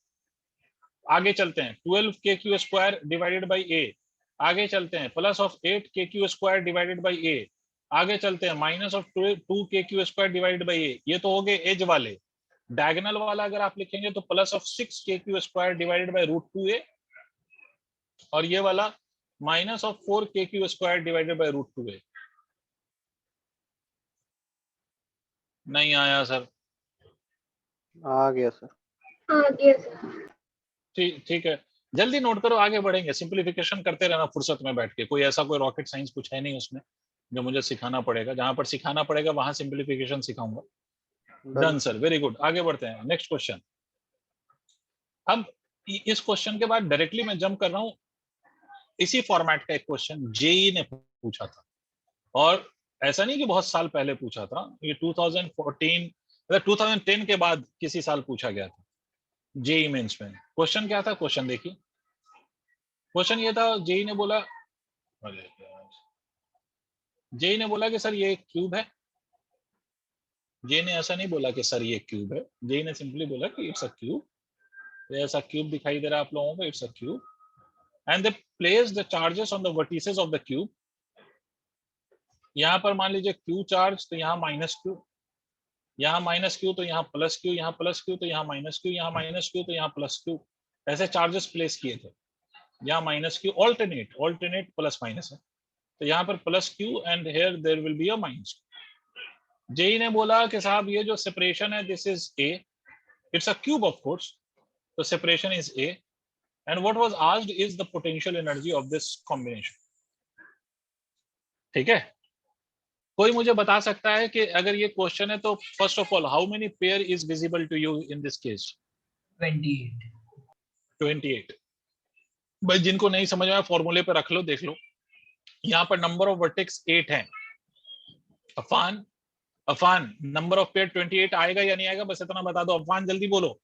आगे चलते हैं 12k² square divided by A. आगे चलते हैं plus of 8k² square divided by A. आगे चलते हैं minus of 2k² square divided by A. ये तो हो गए एज वाले। डायगोनल वाला अगर आप लिखेंगे तो plus of 6k³ square divided by √2a, और ये वाला minus of 4k³ square divided by √2a। नहीं आया सर? आ गया सर। ठीक है, जल्दी नोट करो, आगे बढ़ेंगे। सिंप्लीफिकेशन करते रहना फुर्सत में बैठ के, कोई ऐसा कोई रॉकेट साइंस कुछ है नहीं उसमें जो मुझे सिखाना पड़ेगा। जहां पर सिखाना पड़ेगा वहां सिंप्लीफिकेशन सिखाऊंगा। Done sir, very good. आगे बढ़ते हैं, नेक्स्ट क्वेश्चन। अब इस क्वेश्चन के बाद डायरेक्टली मैं जंप कर रहा हूं, इसी फॉर्मेट का एक क्वेश्चन जेई ने पूछा था, और ऐसा नहीं कि बहुत साल पहले पूछा था, ये 2014 2010 के बाद किसी साल पूछा गया था जेई मेंस में। क्वेश्चन क्या था? क्वेश्चन देखिए, क्वेश्चन ये था, जेई ने बोला कि सर ये एक क्यूब है। जेई ने ऐसा नहीं बोला कि सर ये क्यूब है, जेई ने सिंपली बोला कि इट्स अ क्यूब। ऐसा क्यूब दिखाई दे रहा है आप लोगों को, it's a cube, and they place the charges on the vertices of the cube. यहाँ पर मान लीजिए क्यू चार्ज, तो यहाँ माइनस क्यू, यहाँ माइनस क्यू, तो यहाँ प्लस क्यू, यहाँ प्लस क्यू, तो यहाँ माइनस क्यू, यहाँ माइनस क्यू, तो यहाँ प्लस क्यू। ऐसे चार्जेस प्लेस किए थे। यहाँ minus Q, alternate plus minus है, तो यहाँ पर plus Q and here there will be a minus. जेई ने बोला कि साहब ये जो सेपरेशन है, this is A, it's a cube of course, तो separation is A, and what was asked is the potential energy of this combination. ठीक है, कोई मुझे बता सकता है कि अगर ये क्वेश्चन है तो first of all how many pair is visible to you in this case? 28. 28। भाई जिनको नहीं समझ में आया फॉर्मूले पे रख लो, देख लो। यहाँ पर नंबर ऑफ वर्टेक्स 8 है। अफान नंबर ऑफ पेयर 28 आएगा या नहीं आएगा, बस इतना बता दो। अफान जल्दी बोलो।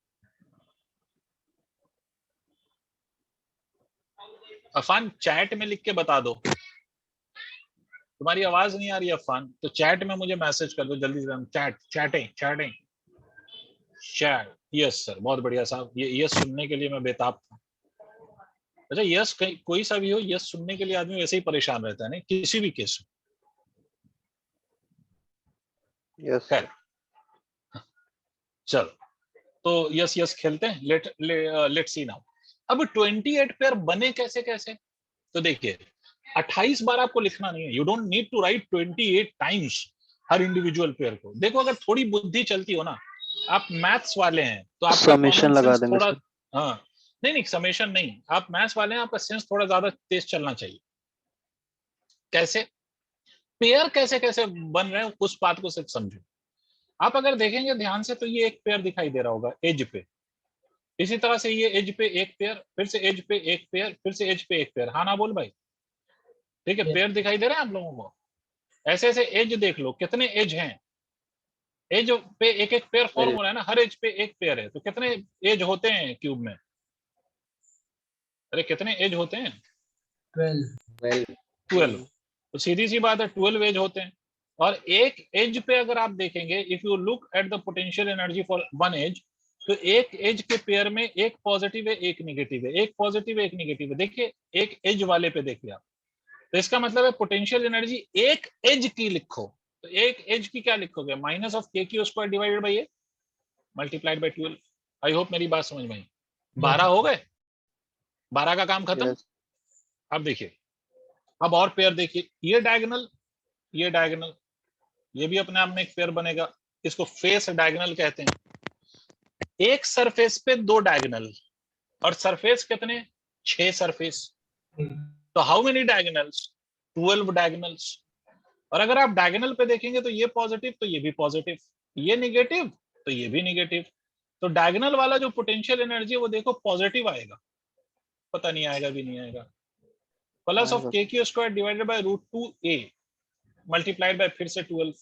अफान चैट में लिख के बता दो। तुम्हारी आवाज नहीं आ रही अफान, तो चैट में मुझे मैसेज कर दो जल्दी से। चैटिंग। यस सर, बहुत बढ़िया साहब, ये यस सुनने के लिए मैं बेताब था। अच्छा, यस कोई सा भी हो, यस सुनने के लिए आदमी वैसे ही परेशान रहता है, नहीं किसी भी केस में। यस खैर चलो, तो यस खेलते हैं। Let see now. अब 28 पेयर बने कैसे कैसे? तो देखिए 28 बार आपको लिखना नहीं है, you don't need to write 28 times हर इंडिविजुअल पेयर को। देखो अगर थोड़ी बुद्धि चलती हो ना, आप मैथ्स वाले हैं तो आप समेशन लगा देंगे थोड़ा, सर। हाँ नहीं समेशन नहीं, आप मैथ्स वाले हैं, आपका सेंस थोड़ा ज्यादा तेज चलना चाहिए। कैसे पेयर कैसे कैसे बन रहे हैं उस बात को सिर्फ समझो। आप अगर देखेंगे ध्यान से तो ये एक पेयर दिखाई दे रहा होगा एज पे, इसी तरह से ये एज पे एक पेयर, फिर से एज पे एक पेयर, फिर से एज पे एक पेयर। हाँ ना बोल भाई? ठीक है, Yes. पेयर दिखाई दे रहे हैं आप लोगों को? ऐसे ऐसे एज देख लो, कितने एज हैं। एज पे एक एक पेयर फॉर्म हो रहा है ना, हर एज पे एक पेयर है, तो कितने एज होते हैं क्यूब में? अरे कितने एज होते हैं? 12. 12। तो सीधी सी बात है 12 एज होते हैं। और एक एज पे अगर आप देखेंगे, if you look at the potential energy for one edge, तो एक एज के पेयर में एक पॉजिटिव है एक निगेटिव है, एक पॉजिटिव है एक निगेटिव है। देखिए एक एज वाले पे देखिए आप, तो इसका मतलब है पोटेंशियल एनर्जी एक एज की लिखो, तो एक एज की क्या लिखोगे? Minus of k² square divided by A multiplied by 12। I hope मेरी बात समझ में आई। 12 हो गए, 12 का काम खत्म। यस अब देखिए, अब और पेयर देखिए, ये डायगोनल, ये डायगोनल, ये भी अपने आप में एक पेयर बनेगा, इसको फेस डायगोनल कहते हैं। एक सरफेस पे दो डायगोनल, और सरफेस कितने? 6 सरफेस। तो हाउ मेनी डायगोनल्स? 12 डायगोनल्स। और अगर आप डायगोनल पे देखेंगे तो ये पॉजिटिव तो ये भी पॉजिटिव, ये निगेटिव तो ये भी निगेटिव, तो डायगोनल वाला जो पोटेंशियल एनर्जी वो देखो पॉजिटिव आएगा, पता नहीं आएगा भी नहीं आएगा, प्लस ऑफ के Q square divided by root 2a multiplied by फिर से 12।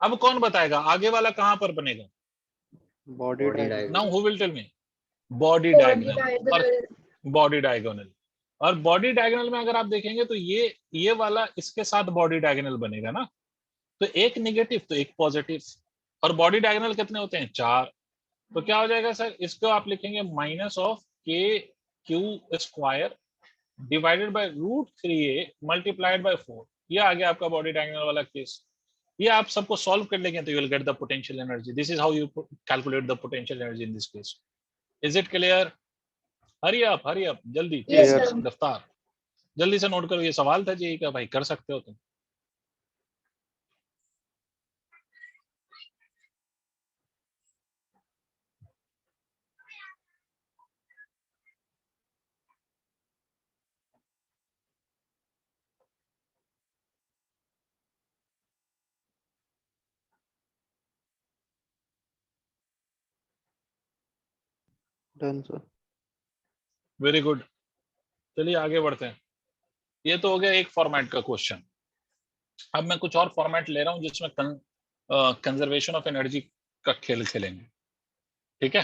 अब कौन बताएगा आगे वाला कहां पर बनेगा? Body Body diagonal. diagonal. Now who will tell me? Body diagonal और बॉडी डायगोनल, और बॉडी डायगोनल में अगर आप देखेंगे तो ये वाला इसके साथ बॉडी डायगोनल बनेगा ना, तो एक नेगेटिव तो एक पॉजिटिव, और बॉडी डायगोनल कितने होते हैं? 4। तो क्या हो जाएगा सर? इसको आप लिखेंगे माइनस ऑफ के Q square divided by root 3a multiplied by 4। ये आ गया आपका बॉडी डायगोनल वाला केस। ये आप सबको सॉल्व कर लेंगे तो you will get the potential energy. This is how you calculate the potential energy in this case. Is it clear? Hurry up जल्दी, Yes, रफ्तार, जल्दी से नोट करो। ये सवाल था जी का भाई, कर सकते हो तुम। Done sir. वेरी गुड, चलिए आगे बढ़ते हैं। ये तो हो गया एक फॉर्मेट का क्वेश्चन। अब मैं कुछ और फॉर्मेट ले रहा हूं जिसमें कंजर्वेशन ऑफ एनर्जी का खेल खेलेंगे, ठीक है?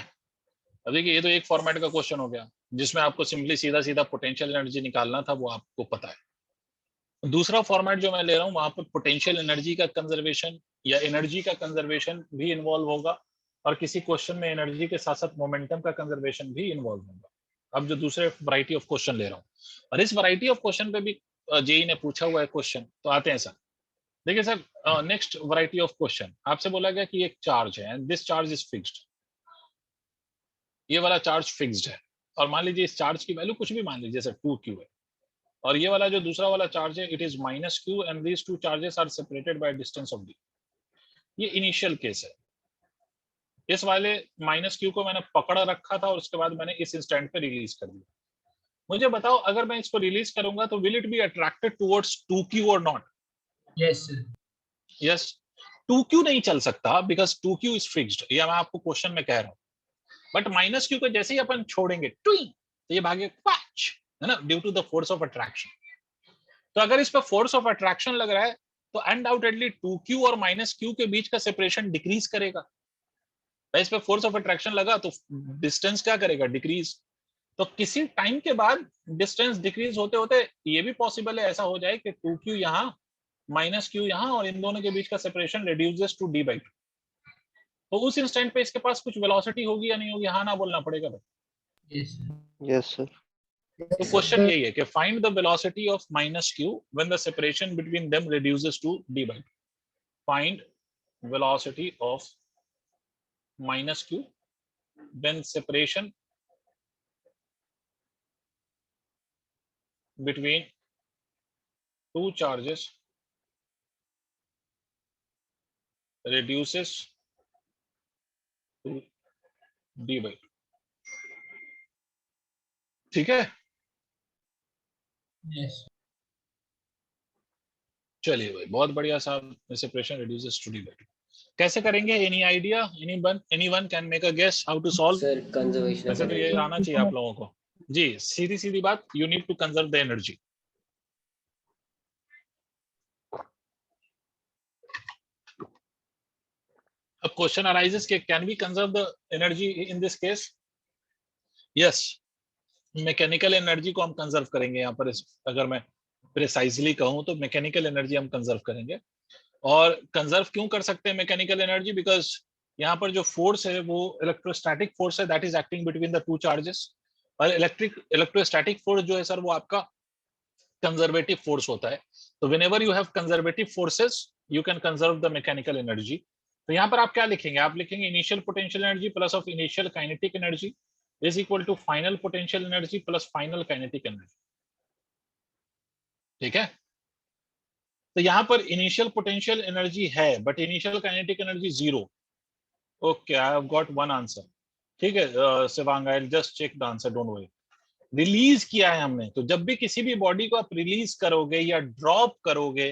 अब देखिए, ये तो एक फॉर्मेट का क्वेश्चन हो गया जिसमें आपको सिंपली सीधा सीधा पोटेंशियल एनर्जी निकालना था, वो आपको पता है। दूसरा फॉर्मेट जो मैं ले रहा हूँ वहां पर पोटेंशियल एनर्जी का कंजर्वेशन या एनर्जी का कंजर्वेशन भी इन्वॉल्व होगा, और किसी क्वेश्चन में एनर्जी के साथ साथ मोमेंटम का कंजर्वेशन भी इन्वॉल्व होगा। अब जो दूसरे वैरायटी ऑफ क्वेश्चन ले रहा हूँ, और इस वैरायटी ऑफ क्वेश्चन पे भी जेई ने पूछा हुआ है क्वेश्चन, तो आते हैं सर। देखिए sir, next variety of question आपसे बोला गया कि एक चार्ज है and this charge is fixed. ये वाला चार्ज फिक्स्ड है, और मान लीजिए इस चार्ज की वैल्यू कुछ भी मान लीजिए जैसे 2q है, और ये वाला जो दूसरा वाला चार्ज है it is -q and these two charges are separated by distance of d। ये इनिशियल केस है। इस वाले -q को मैंने पकड़ रखा था और उसके बाद मैंने इस इंस्टेंट पे रिलीज कर दिया। मुझे बताओ, अगर मैं इसको रिलीज करूंगा तो will it be attracted towards 2q और not? Yes, sir. Yes, 2q नहीं चल सकता बिकॉज 2q इज फिक्स्ड, ये मैं आपको क्वेश्चन में कह रहा हूं। बट -q को जैसे ही अपन छोड़ेंगे ट्विंग, तो ये भागे पाच, है ना, due to the force of attraction. तो अगर इस पर फोर्स ऑफ अट्रैक्शन लग रहा है तो अनडाउटेडली 2q और -q के बीच का सेपरेशन डिक्रीज करेगा। इस पे फोर्स ऑफ अट्रैक्शन लगा तो डिस्टेंस क्या करेगा? डिक्रीज। तो किसी टाइम के बाद डिस्टेंस डिक्रीज होते होते ये भी पॉसिबल है ऐसा हो जाए कि 2q यहाँ -q यहाँ, और इन दोनों के बीच का सेपरेशन रिड्यूसेस टू d/2। तो उस इंस्टेंट पे इसके पास कुछ वेलोसिटी होगी या नहीं होगी? हाँ ना बोलना पड़ेगा भाई। Yes, sir. Yes sir. तो क्वेश्चन यही है कि find the velocity of -q when the separation between them reduces to d/2। Find velocity of -q when separation between two charges reduces to d/2। ठीक है, Yes. चलिए भाई, बहुत बढ़िया साहब। सेपरेशन रिड्यूसेस टू d/2 कैसे करेंगे? Any idea? Anyone can make a guess how to solve? Sir, conservation of वैसे तो ये energy. आना चाहिए आप लोगों को जी। सीधी सीधी बात, you need to conserve the energy. अब क्वेश्चन अराइजेस कि can we conserve the energy in this case? Yes, mechanical energy को हम कंजर्व करेंगे यहाँ पर। अगर मैं प्रिसाइजली कहूँ तो मैकेनिकल एनर्जी हम कंजर्व करेंगे। और कंजर्व क्यों कर सकते हैं मैकेनिकल एनर्जी? बिकॉज यहाँ पर जो फोर्स है वो इलेक्ट्रोस्टैटिक फोर्स है that is acting between the two charges, और इलेक्ट्रोस्टैटिक फोर्स जो है सर वो आपका कंजर्वेटिव फोर्स होता है। तो whenever you have conservative forces you can conserve the mechanical energy. तो यहाँ पर आप क्या लिखेंगे? आप लिखेंगे initial potential energy plus of initial kinetic energy is equal to final potential energy plus final kinetic energy. ठीक है, तो यहाँ पर इनिशियल पोटेंशियल एनर्जी है but initial kinetic energy 0। Okay, I have got one answer. ठीक है Shivang, I will just check the answer, don't worry. Release किया है हमने, तो जब भी किसी भी बॉडी को आप रिलीज करोगे या ड्रॉप करोगे,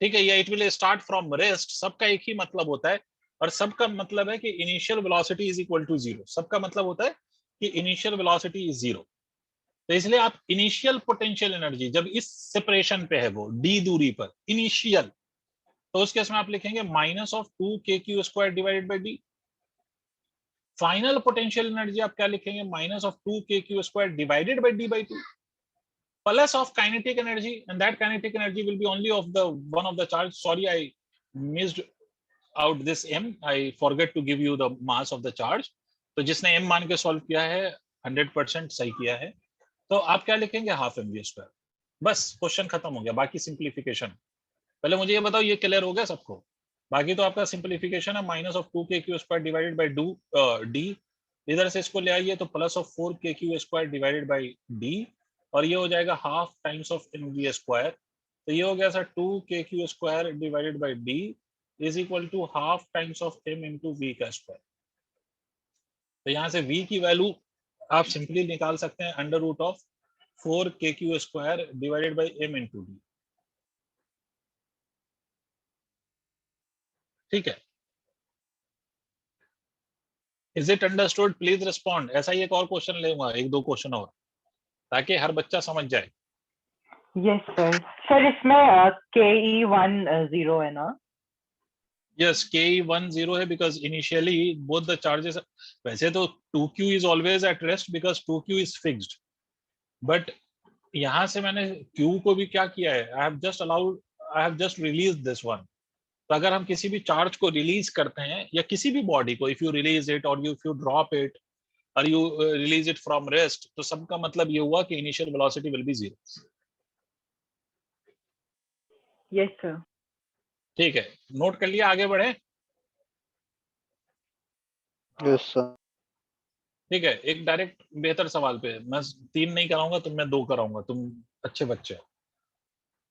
ठीक है, या it will start from rest, सबका एक ही मतलब होता है, और सबका मतलब है कि initial velocity is equal to 0। सबका मतलब होता है कि इनिशियल वेलोसिटी इज 0। तो इसलिए आप इनिशियल पोटेंशियल एनर्जी जब इस सेपरेशन पे है वो d दूरी पर इनिशियल, तो उस केस में आप लिखेंगे -2kq² divided by d। Final potential energy आप क्या लिखेंगे? -2kq² divided bye d/2 plus of kinetic energy, and that kinetic energy will be only of the one of the charge. Sorry, I missed out this m. I forget to give you the mass of the charge. तो जिसने m मान के solve किया है 100% सही किया है। तो आप क्या लिखेंगे? Half mv²। बस क्वेश्चन खत्म हो गया। बाकी सिंप्लीफिकेशन, पहले मुझे ये बताओ ये क्लियर हो गया सबको? बाकी तो आपका सिंप्लीफिकेशन है -2kq² डिवाइडेड बाय d। इधर से इसको ले आइए तो +4kq² डिवाइडेड बाय d, और ये हो जाएगा हाफ टाइम्स ऑफ mv²। तो ये हो गया sir 2kq² divided by d is equal to half times of m into v का स्क्वायर। तो यहाँ से v की वैल्यू आप सिंपली निकाल सकते हैं √4kq² divided by m into d। ठीक है, is it understood? Please respond. ऐसा ही एक और क्वेश्चन लेऊंगा, 1-2 क्वेश्चन और, ताकि हर बच्चा समझ जाए। Yes, sir. Sir, इसमें KE10 है ना? Yes, KE10 है because initially both the charges, वैसे तो 2q is always at rest because 2q is fixed, but यहाँ से मैंने q को भी क्या किया है? I have just released this one। तो अगर हम किसी भी चार्ज को रिलीज करते हैं या किसी भी बॉडी को, इफ यू रिलीज इट और इफ यू ड्रॉप इट और you release it from rest, तो सबका मतलब ये हुआ कि initial velocity will be 0। Yes, sir. ठीक है, नोट कर लिया, आगे बढ़े। Yes sir. ठीक है, एक डायरेक्ट बेहतर सवाल पे, मैं 3 नहीं कराऊंगा तो मैं 2 कराऊंगा। तुम अच्छे बच्चे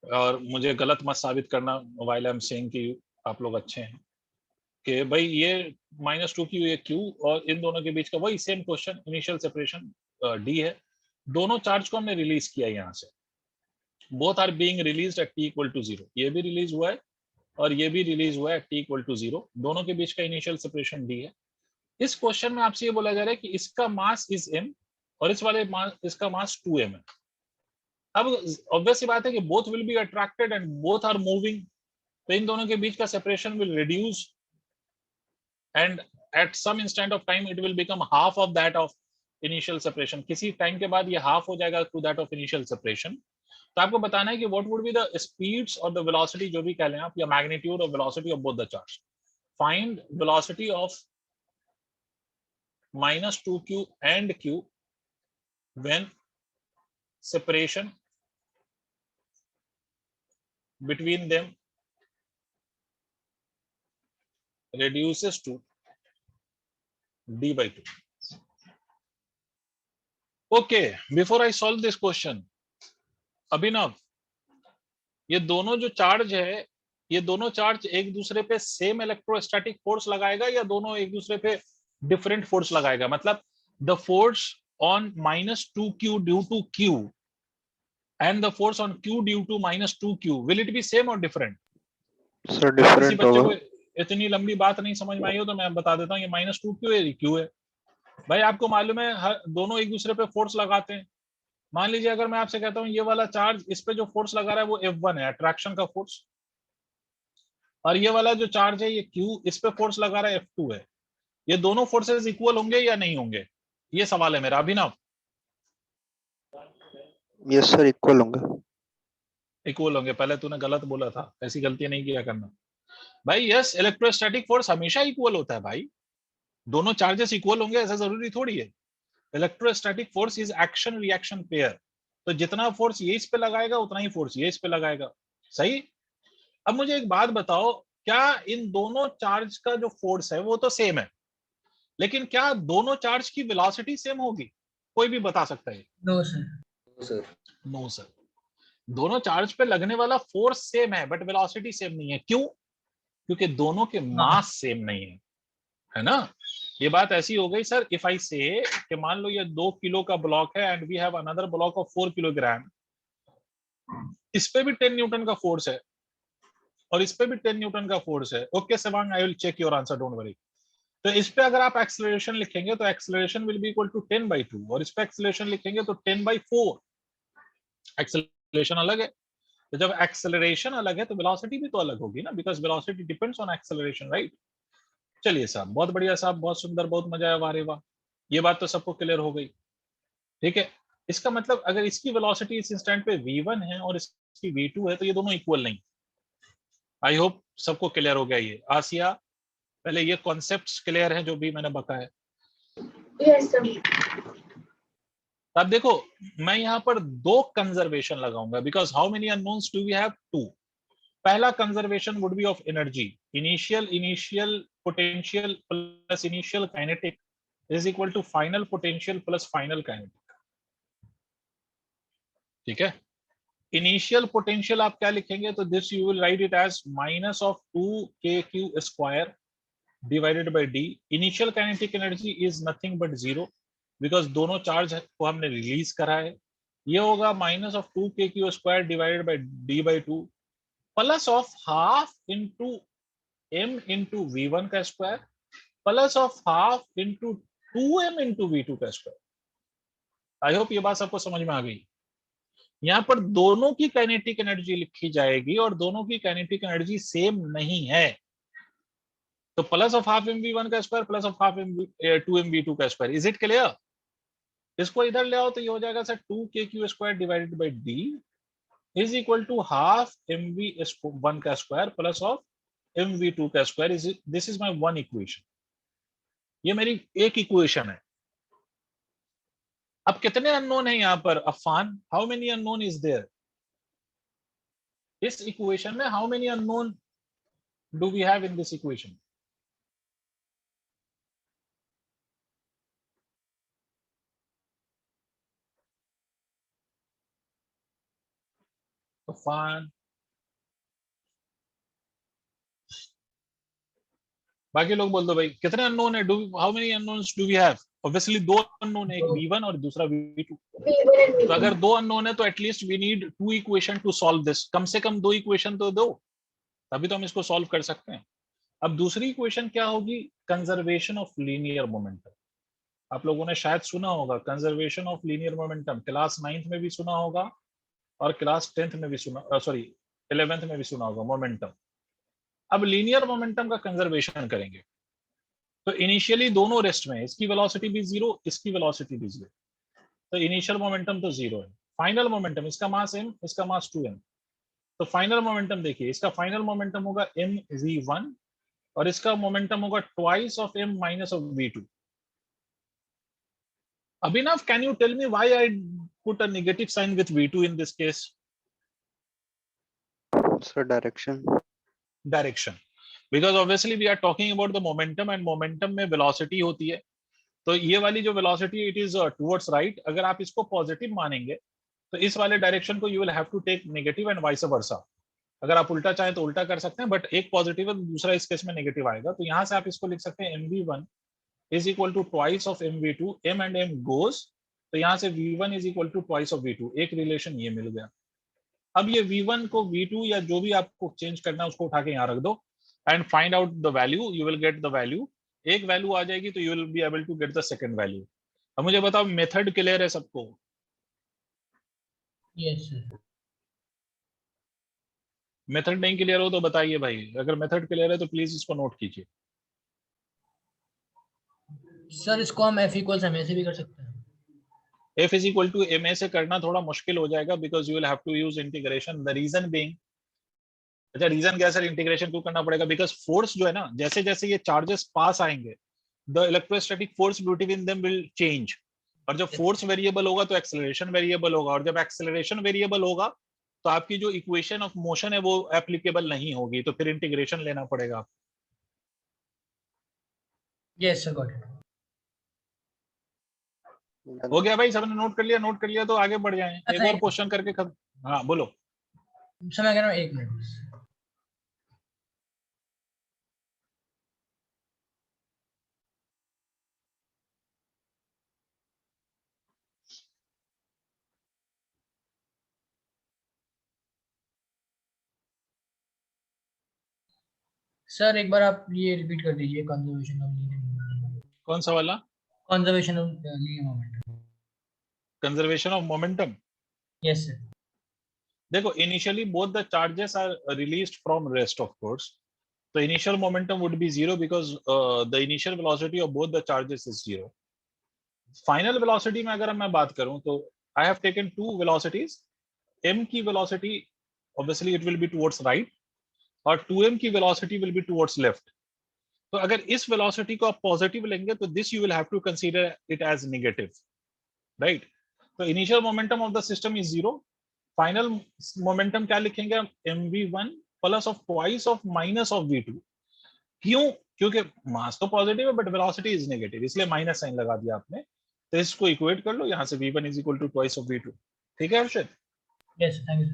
और मुझे गलत मत साबित करना व्हाइल आई एम सेइंग कि आप लोग अच्छे हैं, कि भाई ये -2q ये q और इन दोनों के बीच का वही same question, initial separation d है। दोनों चार्ज को हमने रिलीज किया यहाँ से, both are being released at t equal to 0। ये भी रिलीज हुआ है और ये भी रिलीज हुआ है t इक्वल टू 0। दोनों के बीच का इनिशियल सेपरेशन d है। इस क्वेश्चन में आपसे ये बोला जा रहा है कि इसका मास इज m और इस वाले इसका मास 2m है। अब ऑब्वियस सी बात है कि both will be attracted and both are moving, तो इन दोनों के बीच का separation will reduce and at some instant of time it will become half of that of initial separation. किसी टाइम के बाद ये हाफ हो जाएगा to that of initial separation. तो आपको बताना है कि what would be the speeds और द वेलोसिटी, जो भी कह लें आप, या मैग्नीट्यूड और velocity of both the charge. Find velocity of -2q and q when separation between them reduces to d/2। Okay, before I solve this question, अभिनव, ये दोनों जो चार्ज है, ये दोनों चार्ज एक दूसरे पे सेम इलेक्ट्रोस्टैटिक फोर्स लगाएगा या दोनों एक दूसरे पे डिफरेंट फोर्स लगाएगा? मतलब the force on -2q due to q and the force on q due to -2q, will it be same और डिफरेंट? सर किसी डिफरेंट बच्चे होगा। को इतनी लंबी बात नहीं समझ में आई हो तो मैं बता देता हूँ, ये -2q है, q है। भाई आपको मालूम है दोनों एक दूसरे पे फोर्स लगाते हैं। मान लीजिए अगर मैं आपसे कहता हूँ ये वाला चार्ज इस पे जो फोर्स लगा रहा है वो F1 है, अट्रैक्शन का फोर्स, और ये वाला जो चार्ज है ये q इस पे फोर्स लगा रहा है F2 है, ये दोनों फोर्सेस इक्वल होंगे या नहीं होंगे? ये सवाल है मेरा। अभिनव, यस सर, इक्वल होंगे। इक्वल होंगे। पहले तूने गलत बोला था, ऐसी गलती नहीं किया करना भाई। यस, इलेक्ट्रोस्टैटिक फोर्स हमेशा इक्वल होता है भाई, दोनों चार्जेस इक्वल होंगे ऐसा जरूरी थोड़ी है। Electrostatic force is action reaction pair, तो जितना फोर्स ये इस पे लगाएगा उतना ही फोर्स ये इस पे लगाएगा। सही। अब मुझे एक बात बताओ, क्या इन दोनों चार्ज का जो फोर्स है वो तो सेम है, लेकिन क्या दोनों चार्ज की वेलोसिटी सेम होगी? कोई भी बता सकता है? No sir. Sir no sir, दोनों चार्ज पे लगने वाला फोर्स सेम है बट वेलोसिटी सेम नहीं है। क्यों? क्योंकि दोनों के मास सेम नहीं है ना। ये बात ऐसी हो गई सर, इफ आई से कि मान लो ये 2 किलो का ब्लॉक है and we have another block of 4 kilogram, इस पे भी 10 न्यूटन का फोर्स है और इस पे भी 10 न्यूटन का फोर्स है। Okay Shivang, I will check your answer, don't worry. तो इस पे अगर आप एक्सेलरेशन लिखेंगे तो acceleration will be equal to 10/2, और इस पे एक्सेलरेशन लिखेंगे तो 10/4। एक्सेलरेशन अलग है, तो जब एक्सेलरेशन अलग है तो वेलोसिटी भी तो अलग होगी ना, because velocity depends on acceleration, right. चलिए साहब, बहुत बढ़िया साहब, बहुत सुंदर, बहुत मजा आया, वाह रे वाह। ये बात तो सबको क्लियर हो गई, ठीक है। इसका मतलब अगर इसकी वेलोसिटी इस इंस्टेंट पे v1 है और इसकी v2 है तो ये दोनों इक्वल नहीं। आई होप सबको क्लियर हो गया ये। आसिया, पहले ये कॉन्सेप्ट्स क्लियर हैं जो भी मैंने बताया? Yes sir. अब देखो, मैं यहाँ पर दो कंजर्वेशन लगाऊंगा, because how many unknowns do we have? 2। पहला conservation would be of energy, initial potential plus initial kinetic is equal to final potential plus final kinetic, ठीक है। इनिशियल पोटेंशियल आप क्या लिखेंगे? तो this you will write it as minus of 2kq square divided by d। Initial kinetic energy is nothing but 0, because दोनों charge को हमने release करा है। ये होगा minus of 2kq square divided bye d/2 plus of half into m into v1 का square plus of half into 2m into v2 का square. I hope ये बात सबको समझ में आ गई। यहाँ पर दोनों की काइनेटिक एनर्जी लिखी जाएगी और दोनों की काइनेटिक एनर्जी सेम नहीं है। तो प्लस ऑफ हाफ mv1 का square plus of half 2mv2 का स्क्वायर। Is it clear? इसको इधर ले आओ तो ये हो जाएगा sir 2kq square divided by d is equal to half mv1 का स्क्वायर प्लस ऑफ mv2 का square. This is my one equation, ये मेरी एक इक्वेशन है। अब कितने अननोन है यहाँ पर Afan? How many unknown is there? इस इक्वेशन में how many unknown do we have in this equation? Afan, बाकी लोग बोल दो भाई कितने अननोन है? How many unknowns do we have? Obviously दो अननोन है, एक v1 और दूसरा v2। तो अगर दो अननोन है तो at least we need 2 equation to solve this. कम से कम 2 इक्वेशन तो दो, तभी तो हम इसको सॉल्व कर सकते हैं। अब दूसरी इक्वेशन क्या होगी? Conservation of linear momentum. आप लोगों ने शायद सुना होगा conservation of linear momentum, class 9th में भी सुना होगा और क्लास 10th में भी सुना, सॉरी 11th में भी सुना होगा मोमेंटम। अब लीनियर मोमेंटम का कंजर्वेशन करेंगे तो इनिशियली दोनों रेस्ट में, इसकी वेलोसिटी भी 0, इसकी वेलोसिटी भी 0, तो इनिशियल मोमेंटम तो 0 है। फाइनल मोमेंटम, इसका मास m, इसका मास 2m, तो फाइनल मोमेंटम देखिए, इसका फाइनल मोमेंटम होगा mv1 और इसका मोमेंटम होगा twice of m minus of v2। Abhinav, can you tell me why I put a negative sign with v2 in this case? Sir, direction. Direction, because obviously we are talking about the momentum and momentum में velocity होती है, तो ये वाली जो velocity it is towards right। अगर आप इसको पॉजिटिव मानेंगे तो इस वाले डायरेक्शन को you will have to take negative and vice versa। अगर आप उल्टा चाहें तो उल्टा कर सकते हैं, बट एक पॉजिटिव है तो दूसरा इस केस में नेगेटिव आएगा। तो यहाँ से आप इसको लिख सकते हैं mv1 is equal to twice of mv2, m and m goes, तो यहाँ से v1 is equal to twice of v2। एक रिलेशन ये मिल गया। अब ये v1 को v2 या जो भी आपको चेंज करना है उसको उठा के यहाँ रख दो and find out the value, you will get the value. एक वैल्यू आ जाएगी तो you will be able to get the second value. अब मुझे बताओ मेथड क्लियर है सबको? Yes sir. मेथड नहीं क्लियर हो तो बताइए भाई, अगर मेथड क्लियर है तो प्लीज इसको नोट कीजिए। सर इसको हम F इक्वल्स एम से भी कर सकते हैं। F is equal to M A से करना थोड़ा मुश्किल हो जाएगा because you will have to use integration. The reason being, अच्छा रीजन क्या सर इंटीग्रेशन क्यों करना पड़ेगा? बिकॉज फोर्स जो है ना, जैसे जैसे ये चार्जेस पास आएंगे the electrostatic force between them will change, और जब फोर्स वेरिएबल होगा तो एक्सेलरेशन वेरिएबल होगा, और जब एक्सेलरेशन वेरिएबल होगा तो आपकी जो इक्वेशन ऑफ मोशन है वो एप्लीकेबल नहीं होगी, तो फिर इंटीग्रेशन लेना पड़ेगा। Yes sir, got it. Done. हो गया भाई, सबने नोट कर लिया? नोट कर लिया तो आगे बढ़ जाएं, एक अच्छा, और क्वेश्चन करके खत्म। हाँ बोलो। सर मैं कह रहा हूँ 1 मिनट। सर एक बार आप ये रिपीट कर दीजिए, कंजर्वेशन ऑफ लीनियर कौन सा वाला? Conservation of linear momentum. Conservation of momentum. Yes sir. देखो, initially both the charges are released from rest of course, so initial momentum would be zero because the initial velocity of both the charges is zero. Final velocity में अगर मैं बात करूं तो I have taken two velocities. m की velocity obviously it will be towards right और 2m की velocity will be towards left. तो अगर इस velocity को आप positive लेंगे तो this you will have to consider it as negative, right? तो initial momentum of the system is zero. Final momentum क्या लिखेंगे हम? mv1 plus of twice of minus of v2. क्यों? क्योंकि मास तो पॉजिटिव है बट वेलोसिटी इज नेगेटिव, इसलिए minus sign लगा दिया आपने. तो इसको इक्वेट कर लो, यहां से v1 is equal to twice of v2. ठीक है हर्षित? Yes, thank you.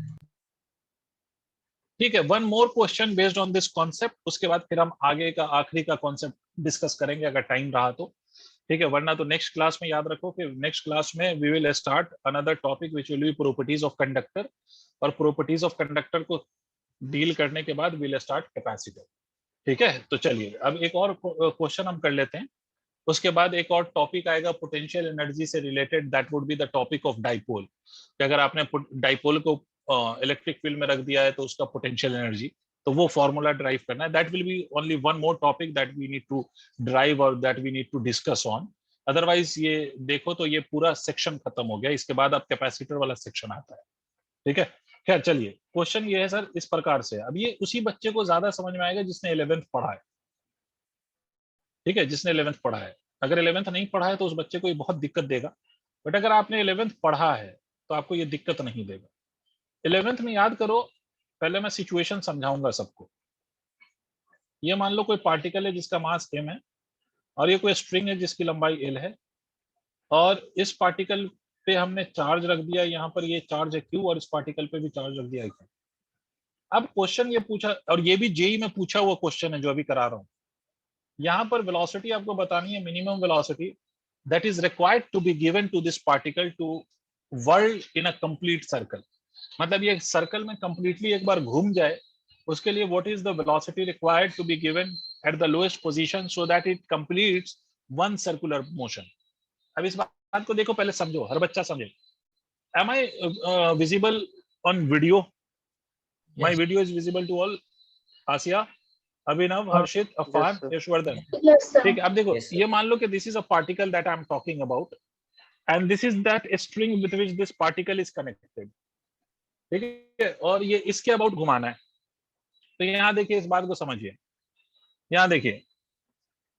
ठीक है, one more question based on this concept, उसके बाद फिर हम आगे का आखिरी का कॉन्सेप्ट डिस्कस करेंगे अगर टाइम रहा तो. ठीक है, वरना तो नेक्स्ट क्लास में याद रखो कि नेक्स्ट क्लास में we will start another topic which will be properties of conductor, और प्रॉपर्टीज ऑफ कंडक्टर को डील करने के बाद विल स्टार्ट कैपेसिटर. ठीक है, तो चलिए अब एक और क्वेश्चन हम कर लेते हैं, उसके बाद एक और टॉपिक आएगा पोटेंशियल एनर्जी से related, that would be the topic of dipole. कि अगर आपने डाइपोल को इलेक्ट्रिक फील्ड में रख दिया है तो उसका पोटेंशियल एनर्जी, तो वो फॉर्मूला ड्राइव करना है. That will be only one more topic that we need to derive और that we need to discuss on. Otherwise ये देखो तो ये पूरा सेक्शन खत्म हो गया, इसके बाद अब कैपेसिटर वाला सेक्शन आता है. ठीक है, खैर चलिए, क्वेश्चन ये है सर इस प्रकार से. अब ये उसी बच्चे को ज्यादा समझ में आएगा जिसने 11th पढ़ा है. ठीक है, जिसने 11th पढ़ा है. अगर 11th नहीं पढ़ा है तो उस बच्चे को ये बहुत दिक्कत देगा, बट अगर आपने 11th पढ़ा है तो आपको ये दिक्कत नहीं देगा. 11th में याद करो, पहले मैं सिचुएशन समझाऊंगा सबको. ये मान लो कोई पार्टिकल है जिसका मास m है, और ये कोई स्ट्रिंग है जिसकी लंबाई l है, और इस पार्टिकल पे हमने चार्ज रख दिया, यहाँ पर ये चार्ज है q, और इस पार्टिकल पे भी चार्ज रख दिया है q. अब क्वेश्चन ये पूछा, और ये भी जेई में पूछा हुआ क्वेश्चन है जो अभी करा रहा हूं. यहाँ पर वेलोसिटी आपको बतानी है, minimum velocity that is required to be given to this particle to world in a complete circle. मतलब ये सर्कल में कंप्लीटली एक बार घूम जाए, उसके लिए what is the velocity required to be given at the lowest position so that it completes one circular motion. अब इस बात को देखो, पहले समझो, हर बच्चा समझे. Am I visible on video? My video is visible to all? Asiya, Abhinav, Harshit, Afan, Yashvardhan. Yes, sir. ठीक है, अब देखो, Yes, sir. ये मान लो कि this is a particle that I am talking about, and this is that string with which this particle is connected. ठीक है, और ये इसके अबाउट घुमाना है. तो यहाँ देखिए, इस बात को समझिए. यहाँ देखिए,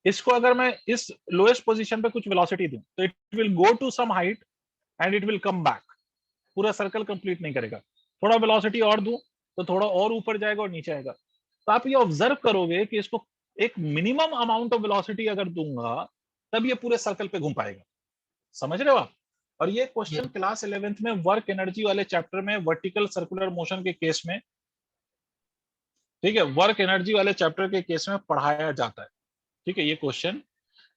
इसको अगर मैं इस लोएस्ट पोजीशन पे कुछ वेलोसिटी दूं तो it will go to some height and it will come back. पूरा सर्कल कंप्लीट नहीं करेगा. थोड़ा वेलोसिटी और दूं तो थोड़ा और ऊपर जाएगा और नीचे आएगा. तो आप ये ऑब्जर्व करोगे कि इसको एक मिनिमम अमाउंट ऑफ वेलोसिटी अगर दूंगा तब ये पूरे सर्कल पे घूम पाएगा. समझ रहे हो आप? और ये क्वेश्चन क्लास 11th में वर्क एनर्जी वाले चैप्टर में वर्टिकल सर्कुलर मोशन के केस में, ठीक है, वर्क एनर्जी वाले चैप्टर के केस में पढ़ाया जाता है. ठीक है, ये क्वेश्चन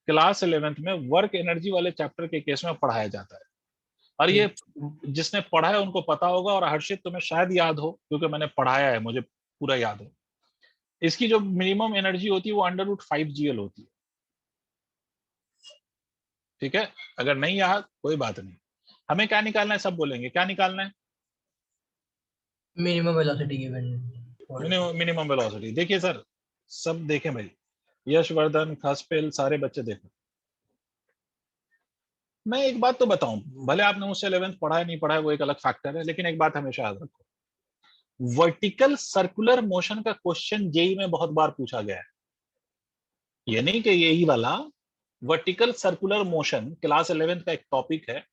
क्लास 11th में वर्क एनर्जी वाले चैप्टर के केस में पढ़ाया जाता है. और ये जिसने पढ़ा है उनको पता होगा, और हर्षित तुम्हें शायद याद हो क्योंकि मैंने पढ़ाया है, मुझे पूरा याद है. इसकी जो मिनिमम एनर्जी होती है वो √5gl होती है. ठीक है, अगर नहीं याद कोई बात नहीं. हमें क्या निकालना है, सब बोलेंगे क्या निकालना है? Minimum velocity given. Minimum velocity. देखिए सर, सब देखें भाई, यशवर्धन, खसपेल, सारे बच्चे देखें. मैं एक बात तो बताऊं, भले आपने मुझसे 11th पढ़ा है नहीं पढ़ा है वो एक अलग फैक्टर है, लेकिन एक बात हमेशा याद रखो, वर्टिकल सर्कुलर मोशन का क्वेश्चन जेई में बहुत बार पूछा गया है. ये नहीं कि यही वाला, vertical circular motion class 11th का एक टॉपिक है.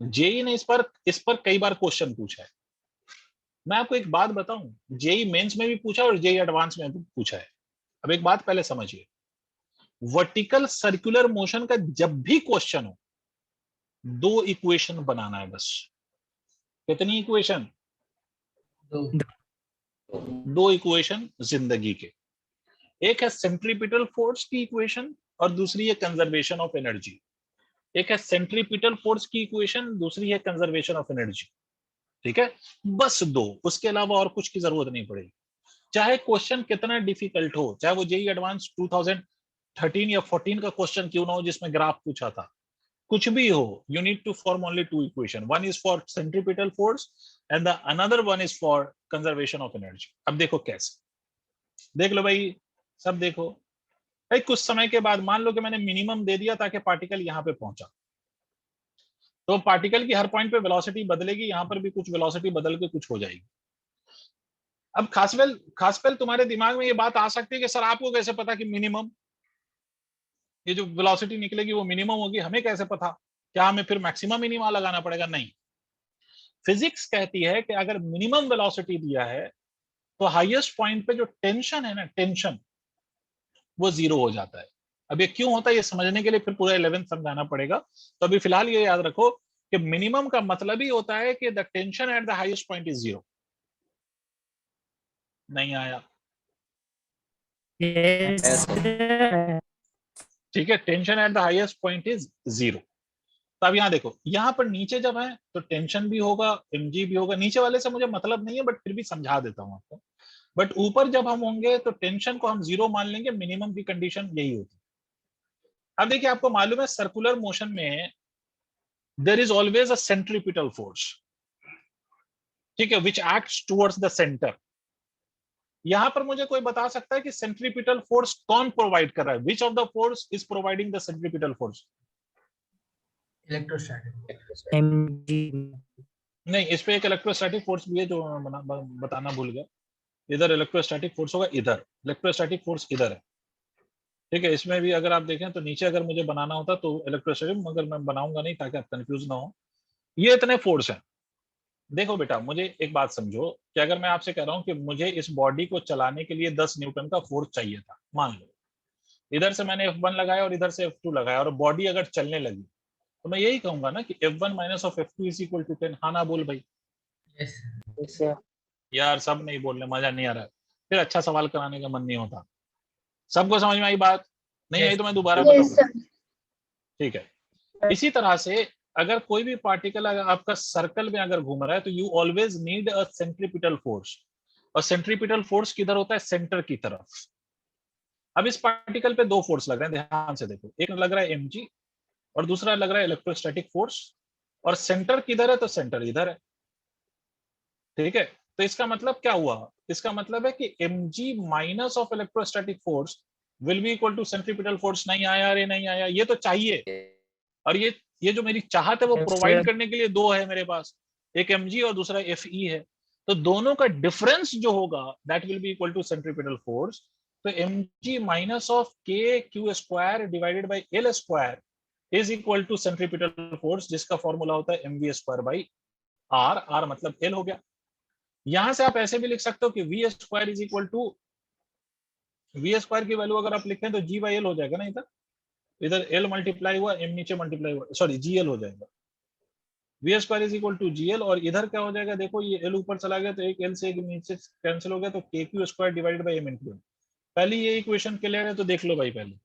जेई ने इस पर कई बार क्वेश्चन पूछा है. मैं आपको एक बात बताऊं, जेई मेंस में भी पूछा और जेई एडवांस में भी पूछा है. अब एक बात पहले समझिए, वर्टिकल सर्कुलर मोशन का जब भी क्वेश्चन हो, 2 इक्वेशन बनाना है बस. कितनी इक्वेशन? 2 इक्वेशन जिंदगी के. एक है सेंट्रीपिटल फोर्स की इक्वेशन और दूसरी है कंजर्वेशन ऑफ एनर्जी. एक है सेंट्रीपिटल फोर्स की इक्वेशन, दूसरी है कंजर्वेशन ऑफ एनर्जी. ठीक है, बस 2, उसके अलावा और कुछ की जरूरत नहीं पड़ेगी. चाहे क्वेश्चन कितना डिफिकल्ट हो, चाहे वो जेईई एडवांस 2013 या 14 का क्वेश्चन क्यों ना हो जिसमें ग्राफ पूछा था, कुछ भी हो, you need to form only two equation. One is for centripetal force and the another one is for conservation of energy. अब देखो कैसे, देख लो भाई, सब देखो भाई। कुछ समय के बाद मान लो कि मैंने मिनिमम दे दिया ताकि पार्टिकल यहाँ पे पहुंचा, तो पार्टिकल की हर पॉइंट पे वेलोसिटी बदलेगी, यहाँ पर भी कुछ वेलोसिटी बदल के कुछ हो जाएगी। अब खासपेल तुम्हारे दिमाग में ये बात आ सकती है कि सर आपको कैसे पता कि मिनिमम ये जो वेलोसिटी निकलेगी वो मिनिमम होगी, हमें कैसे पता, क्या हमें फिर मैक्सिमम मिनिमा लगाना पड़ेगा? नहीं, फिजिक्स कहती है कि अगर मिनिमम वेलोसिटी दिया है तो हाईएस्ट पॉइंट पे जो टेंशन है ना, टेंशन वो जीरो हो जाता है। अब ये क्यों होता है, ये समझने के लिए फिर पूरा 11th समझाना पड़ेगा। तो अभी फिलहाल ये याद रखो कि मिनिमम का मतलब ही होता है कि the tension at the highest point is zero. नहीं आया? Yes, sir. ठीक है, tension at the highest point is zero. तो अब यहाँ देखो, यहाँ पर नीचे जब है तो टेंशन भी होगा, mg भी होगा। नीचे वाले से मुझे मतलब नहीं है, बट फिर भी समझा देता हूँ आपको। बट ऊपर जब हम होंगे तो टेंशन को हम जीरो मान लेंगे, मिनिमम की कंडीशन यही होती है। अब देखिए, आपको मालूम है सर्कुलर मोशन में there is always a centripetal force, ठीक है, which acts towards the centre. यहां पर मुझे कोई बता सकता है कि सेंट्रीपिटल फोर्स कौन प्रोवाइड कर रहा है? Which of the force is providing the centripetal force? Electrostatic. MG. नहीं, इस पे एक इलेक्ट्रोस्टैटिक फोर्स भी है जो बताना भूल गया। इधर इलेक्ट्रोस्टैटिक फोर्स होगा, इधर इलेक्ट्रोस्टैटिक फोर्स इधर है, ठीक है। इसमें भी अगर आप देखें तो नीचे अगर मुझे बनाना होता तो इलेक्ट्रोस्टैटिक, मगर मैं बनाऊंगा नहीं ताकि आप कंफ्यूज ना हो। ये इतने फोर्स हैं। देखो बेटा, मुझे एक बात समझो कि अगर मैं आपसे कह रहा हूं कि मुझे इस बॉडी को चलाने के लिए 10 न्यूटन का फोर्स चाहिए था, मान लो इधर से मैंने F1 लगाया और इधर से F2 लगाया और बॉडी अगर चलने लगी, तो मैं यही कहूंगा ना कि F1 minus of F2 is equal to 10। हाँ ना बोल भाई। यस यार सब नहीं बोल रहे, मजा नहीं आ रहा है, फिर अच्छा सवाल कराने का मन नहीं होता। सबको समझ में आई बात? नहीं आई तो मैं दोबारा Yes, बताऊंगा, sir. ठीक है। इसी तरह से अगर कोई भी पार्टिकल अगर आपका सर्कल में अगर घूम रहा है तो you always need a centripetal force, और सेंट्रीपिटल फोर्स किधर होता है? सेंटर की तरफ। अब इस पार्टिकल पे दो फोर्स लग रहे हैं, ध्यान से देखो, एक लग रहा है mg और दूसरा लग रहा है इलेक्ट्रोस्टैटिक फोर्स, और सेंटर किधर है? तो सेंटर इधर है, ठीक है। तो इसका मतलब क्या हुआ? इसका मतलब है कि mg minus of electrostatic force will be equal to centripetal force. नहीं आया रे, नहीं आया, ये तो चाहिए। और ये जो मेरी चाहत है वो Yes, प्रोवाइड sir. करने के लिए दो है मेरे पास, एक mg और दूसरा fe है। तो दोनों का डिफरेंस जो होगा that will be equal to centripetal force. तो mg minus of k q square divided by l square is equal to centripetal force, जिसका फॉर्मूला होता है mv square by r। r मतलब l हो गया। यहां से आप ऐसे भी लिख सकते हो कि v square is equal to, v square की वैल्यू अगर आप लिखें तो g बाई l हो जाएगा ना। इधर l मल्टीप्लाई हुआ, m नीचे मल्टीप्लाई हुआ, सॉरी gl हो जाएगा। V square is equal to GL, और इधर क्या हो जाएगा? देखो ये एल ऊपर चला गया तो एक एल से एक नीचे कैंसिल हो गया, तो K Q square divided by M into M. पहली ये इक्वेशन क्लियर है तो देख लो भाई, पहले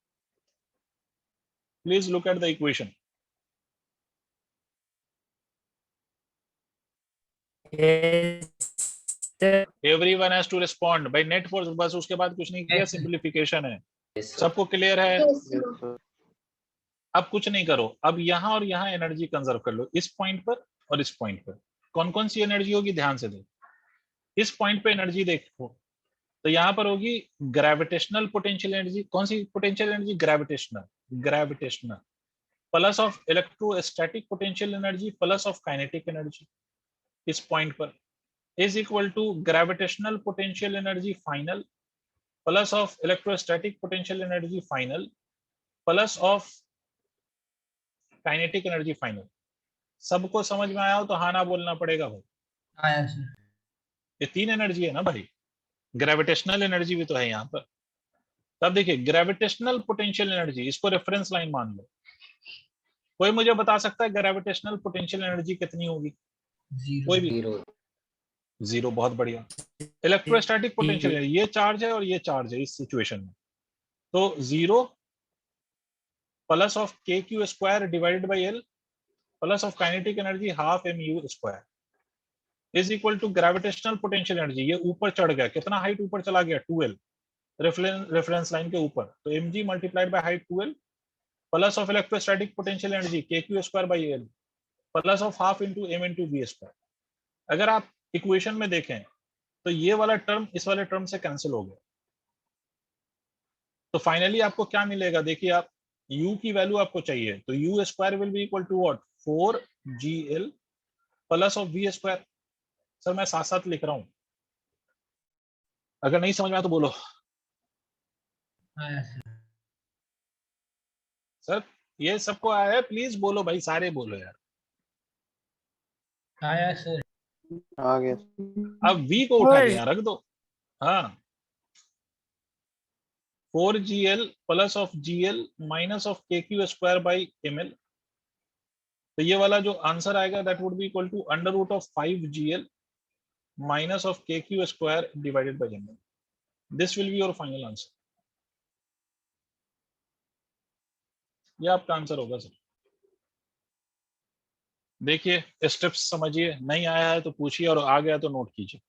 please look at the equation. Yes, sir. Everyone has to respond by net force, बस उसके बाद कुछ नहीं किया, Yes, sir. सिंपलीफिकेशन है। Yes, sir. सबको क्लियर है? Yes, Yes, sir. sir. अब कुछ नहीं करो, अब यहाँ और यहाँ एनर्जी कंजर्व कर लो, इस पॉइंट पर और इस पॉइंट पर। कौन कौन सी एनर्जी होगी ध्यान से देखो। इस पॉइंट पे एनर्जी देखो तो यहाँ पर होगी ग्रेविटेशनल पोटेंशियल एनर्जी। कौन सी potential energy? Gravitational plus of electrostatic potential energy plus of kinetic energy इस पॉइंट पर is equal to gravitational potential energy final plus of electrostatic potential energy final plus of kinetic energy final. सबको समझ में आया हो तो हाँ ना बोलना पड़ेगा भाई। आया सर। ये तीन एनर्जी है ना भाई, ग्रेविटेशनल एनर्जी भी तो है यहाँ पर। तब देखिए ग्रेविटेशनल पोटेंशियल एनर्जी, इसको रेफरेंस लाइन मान लो। कोई मुझे बता सकता है ग्रेविटेशनल पोटेंशियल एनर्जी कितनी होगी? कोई भी? Zero. जीरो, बहुत बढ़िया। इलेक्ट्रोस्टैटिक पोटेंशियल, ये चार्ज है और ये चार्ज है इस सिचुएशन में, तो जीरो प्लस ऑफ के Q square divided by L plus of kinetic energy half M U square. Is equal to gravitational potential energy, ये ऊपर चढ़ गया, कितना हाइट ऊपर चला गया 2L रेफरेंस लाइन के ऊपर, तो mg multiplied by height 2L plus of electrostatic potential energy kq square by L plus of half into m into v square. अगर आप इक्वेशन में देखें तो ये वाला टर्म इस वाले टर्म से कैंसिल हो गया, तो फाइनली आपको क्या मिलेगा, देखिए आप u की वैल्यू आपको चाहिए, तो u square will be equal to what 4gl plus of v square. Sir मैं साथ साथ लिख रहा हूं, अगर नहीं समझ में आया तो बोलो। आया सर। सर ये सबको आया है, प्लीज बोलो भाई, सारे बोलो यार। आया सर। आ गया। अब v को उठा के यहाँ रख दो। हाँ 4gl plus of gl minus of kq square by ml, तो ये वाला जो आंसर आएगा that would be equal to under root of 5gl minus of kq square divided by ml। This will be your final answer, ये आपका answer होगा sir. देखिए steps समझिए, नहीं आया है तो पूछिए और आ गया तो नोट कीजिए।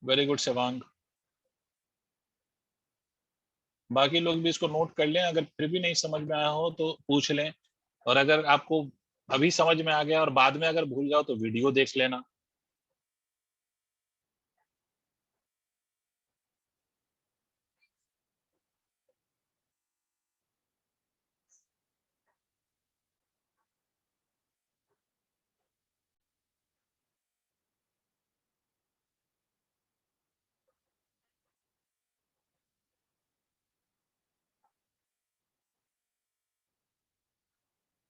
वेरी गुड शिवांग, बाकी लोग भी इसको नोट कर लें, अगर फिर भी नहीं समझ में आया हो तो पूछ लें, और अगर आपको अभी समझ में आ गया और बाद में अगर भूल जाओ तो वीडियो देख लेना।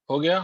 हो गया।